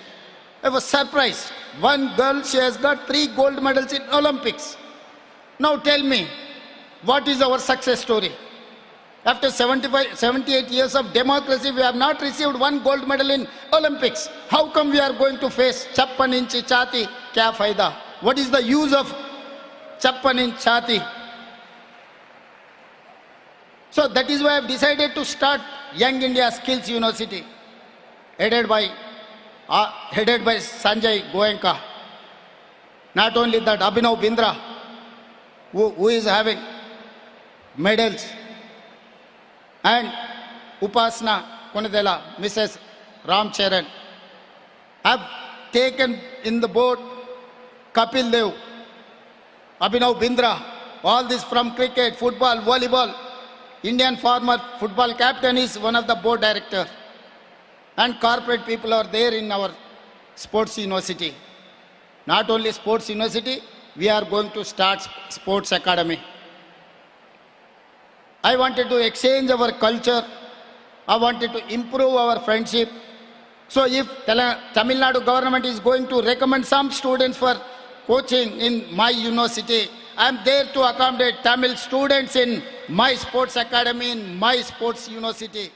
I was surprised. One girl, she has got 3 gold medals in Olympics. Now tell me, what is our success story? After 78 years of democracy, we have not received one gold medal in Olympics. How come we are going to face chappan inchi chati? Kya faida? What is the use of chappan inch chati? So that is why I have decided to start Young India Skills University, headed by Sanjay Goenka. Not only that, Abhinav Bindra, who is having medals, and Upasana Konadela, Mrs. Ram Charan, have taken in the board Kapil Dev, Abhinav Bindra, all this from cricket, football, volleyball. Indian former football captain is one of the board director. And corporate people are there in our sports university. Not only sports university, we are going to start sports academy. I wanted to exchange our culture. I wanted to improve our friendship. So if Tamil Nadu government is going to recommend some students for coaching in my university, I am there to accommodate Tamil students in my sports academy, in my sports university.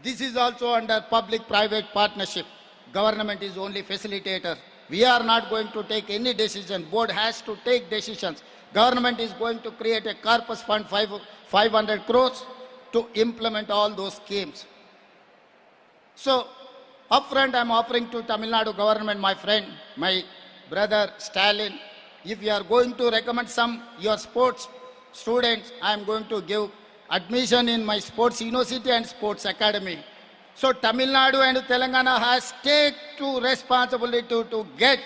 This is also under public-private partnership. Government is only facilitator. We are not going to take any decision. Board has to take decisions. Government is going to create a corpus fund 500 crores to implement all those schemes. So, upfront I am offering to Tamil Nadu government, my friend, my brother Stalin, if you are going to recommend your sports students, I am going to give admission in my sports university and sports academy. So Tamil Nadu and Telangana has taken responsibility to get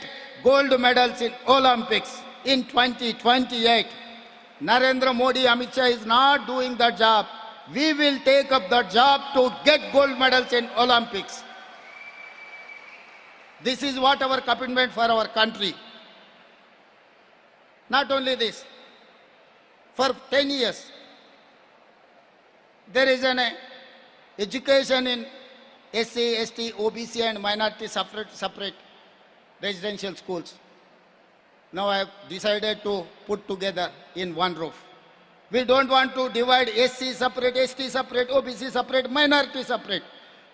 gold medals in Olympics in 2028. Narendra Modi, Amit Shah is not doing that job. We will take up the job to get gold medals in Olympics. This is what our commitment for our country. Not only this, for 10 years, there is an education in SC, ST, OBC and minority separate residential schools. Now I have decided to put together in one roof. We don't want to divide SC separate, ST separate, OBC separate, minority separate.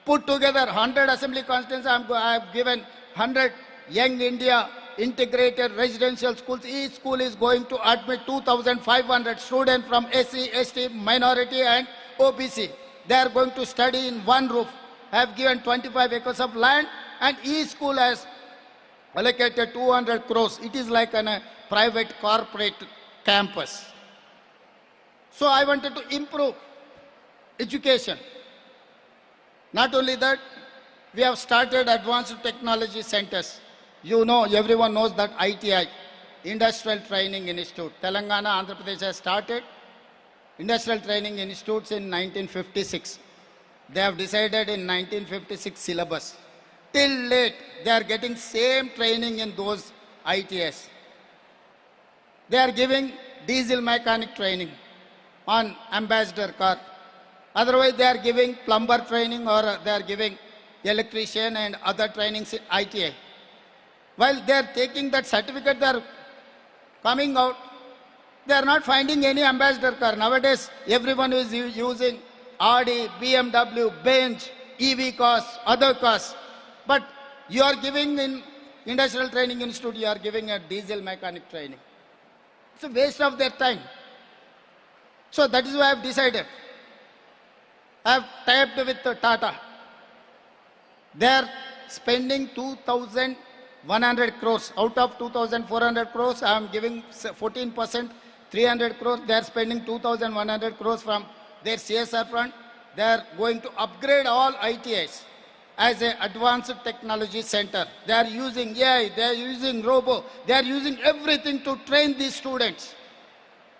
Put together 100 assembly constituencies. I have given 100 Young India integrated residential schools. Each school is going to admit 2,500 students from SC, ST, minority and OBC. They are going to study in one roof. I have given 25 acres of land and each school has allocated 200 crores. It is like a private corporate campus. So I wanted to improve education. Not only that, we have started advanced technology centers. You know, everyone knows that ITI, Industrial Training Institute. Telangana, Andhra Pradesh has started Industrial Training Institutes in 1956. They have decided in 1956 syllabus. Till late, they are getting same training in those ITS. They are giving diesel mechanic training on ambassador car. Otherwise, they are giving plumber training or they are giving electrician and other trainings in ITI. While they are taking that certificate, they are coming out, they are not finding any ambassador car. Nowadays, everyone is using Audi, BMW, Benz, EV cars, other cars. But you are giving in Industrial Training Institute, you are giving a diesel mechanic training. It's a waste of their time. So that is why I have decided. I have tied up with Tata. They are spending 2,100 crores. Out of 2,400 crores, I am giving 14%, 300 crores. They are spending 2,100 crores from their CSR fund. They are going to upgrade all ITIs as an advanced technology center. They are using AI, they are using robo, they are using everything to train these students.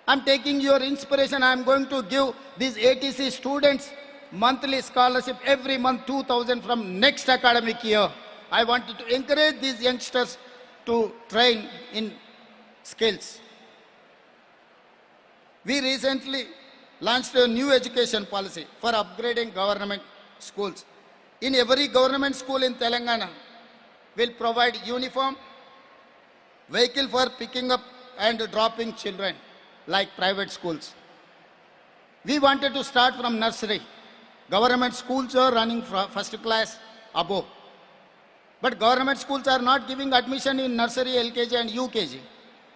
I am taking your inspiration. I am going to give these ATC students monthly scholarship every month, 2,000 from next academic year. I wanted to encourage these youngsters to train in skills. We recently launched a new education policy for upgrading government schools. In every government school in Telangana, will provide uniform, vehicle for picking up and dropping children, like private schools. We wanted to start from nursery. Government schools are running first class above. But government schools are not giving admission in nursery, LKG and UKG.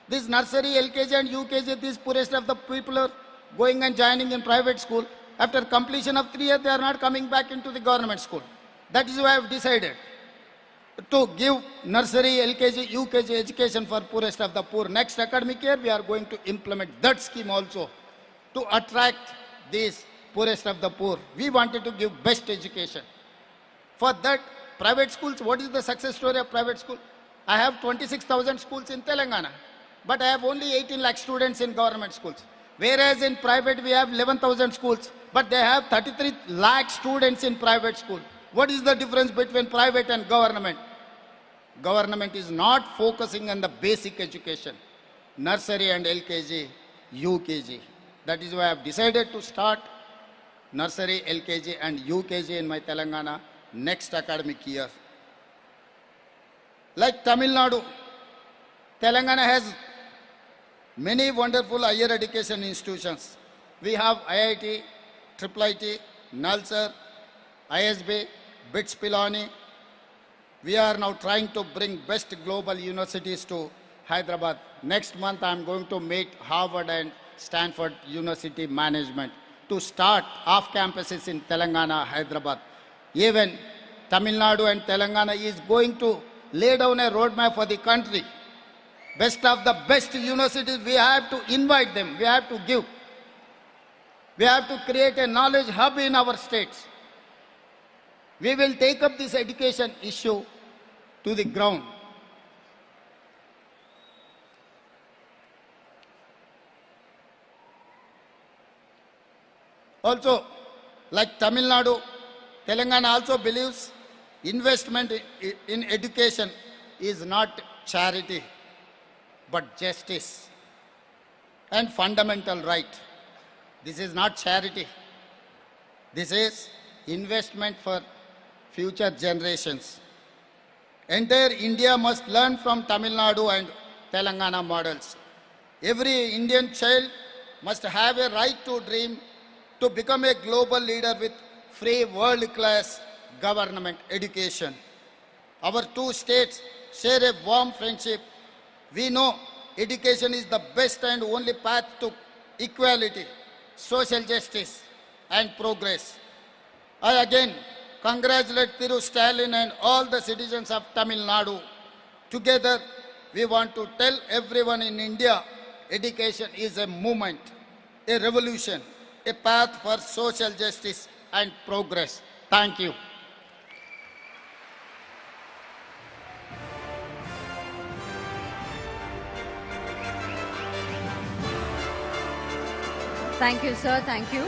This nursery, LKG and UKG, these poorest of the people are going and joining in private school. After completion of 3 years, they are not coming back into the government school. That is why I have decided to give nursery, LKG, UKG education for poorest of the poor. Next academic year, we are going to implement that scheme also to attract these poorest of the poor. We wanted to give best education. For that, private schools, what is the success story of private school? I have 26,000 schools in Telangana, but I have only 18 lakh students in government schools. Whereas in private, we have 11,000 schools, but they have 33 lakh students in private school. What is the difference between private and government? Government is not focusing on the basic education, nursery and LKG, UKG. That is why I have decided to start nursery, LKG and UKG in my Telangana next academic year. Like Tamil Nadu, Telangana has many wonderful higher education institutions. We have IIT, IIIT, NALSAR, ISB, BITS Pilani. We are now trying to bring best global universities to Hyderabad. Next month, I am going to meet Harvard and Stanford University management to start off campuses in Telangana, Hyderabad. Even Tamil Nadu and Telangana is going to lay down a roadmap for the country. Best of the best universities, we have to invite them, we have to give. We have to create a knowledge hub in our states. We will take up this education issue to the ground. Also, like Tamil Nadu, Telangana also believes investment in education is not charity, but justice and fundamental right. This is not charity. This is investment for future generations. Entire India must learn from Tamil Nadu and Telangana models. Every Indian child must have a right to dream to become a global leader with free world-class government education. Our two states share a warm friendship. We know education is the best and only path to equality, social justice and progress. I again congratulate Thiru Stalin and all the citizens of Tamil Nadu. Together, we want to tell everyone in India, education is a movement, a revolution, a path for social justice and progress. Thank you. Thank you, sir. Thank you.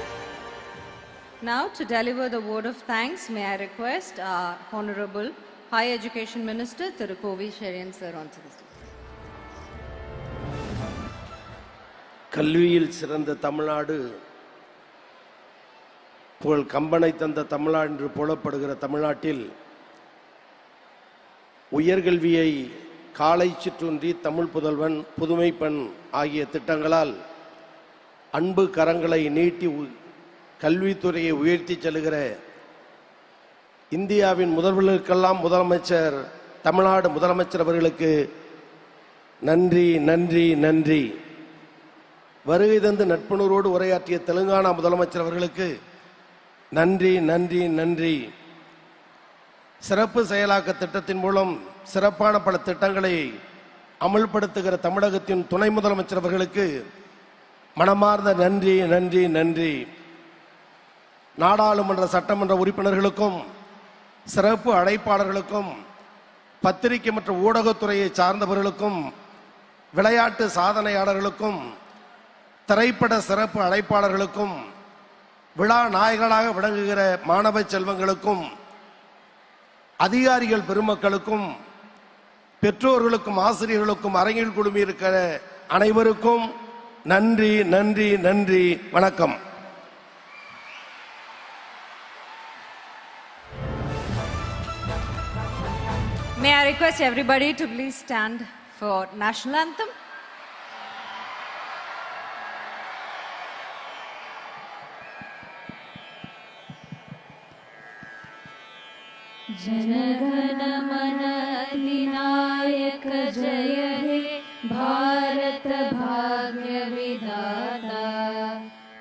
Now, to deliver the word of thanks, may I request our Honorable Higher Education Minister, Thiru Kovi Cheriyan sir, onto the stage. கல்வியில் சிறந்த தமிழ்நாடு, புகழ் கம்பனை தந்த தமிழ்நாடு என்று புகழப்படுகிற தமிழ்நாட்டில் உயர்கல்வியை காலை சிற்றுண்டி, தமிழ் புதல்வன், புதுமை பெண் ஆகிய திட்டங்களால் அன்பு கரங்களை நீட்டி கல்வித்துறையை உயர்த்தி செல்கிற இந்தியாவின் முதல்வர்களுக்கெல்லாம் முதலமைச்சர், தமிழ்நாடு முதலமைச்சர் அவர்களுக்கு நன்றி நன்றி நன்றி. வருகை தந்து நட்புணர்வோடு உரையாற்றிய தெலுங்கானா முதலமைச்சர் அவர்களுக்கு நன்றி நன்றி நன்றி. சிறப்பு செயலாக்க திட்டத்தின் மூலம் சிறப்பான பல திட்டங்களை அமல்படுத்துகிற தமிழகத்தின் துணை முதலமைச்சர் அவர்களுக்கு மனமார்ந்த நன்றி நன்றி நன்றி. நாடாளுமன்ற சட்டமன்ற உறுப்பினர்களுக்கும் சிறப்பு அழைப்பாளர்களுக்கும் பத்திரிகை மற்றும் ஊடகத்துறையை சார்ந்தவர்களுக்கும் விளையாட்டு சாதனையாளர்களுக்கும் திரைப்பட சிறப்பு அழைப்பாளர்களுக்கும் விழா நாயகர்களாக விளங்குகிற மாணவ செல்வங்களுக்கும் அதிகாரிகள் பெருமக்களுக்கும் பெற்றோர்களுக்கும் ஆசிரியர்களுக்கும் அரங்கில் குழுமி இருக்கிற அனைவருக்கும் நன்றி நன்றி நன்றி. வணக்கம். May I request everybody to please stand for national anthem. जनगण मन अधिनायक जय हे भारत भाग्य विधाता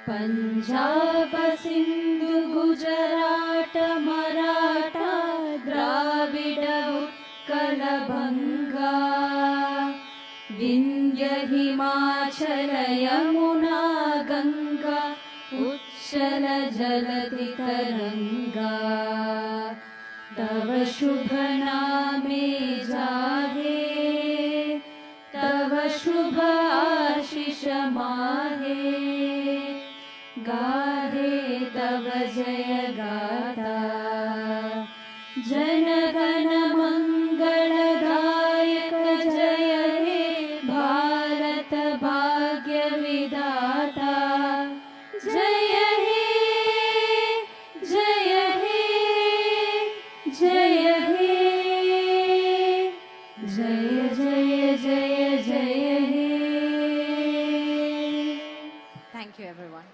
पंजाब सिंधु गुजरात मराठा द्राविड उत्कल बंगा विंध्य हिमाचल यमुना गंगा उच्चल जलधि तरंगा तव शुभ नामे जाहे तव शुभ आशीष माहे गाहे तव जय गाथा जनगण मंगलदायक जय हे भारत भाग्य विधाता जय हे जय हे जय हे जय जय जय जय हे. Thank you everyone.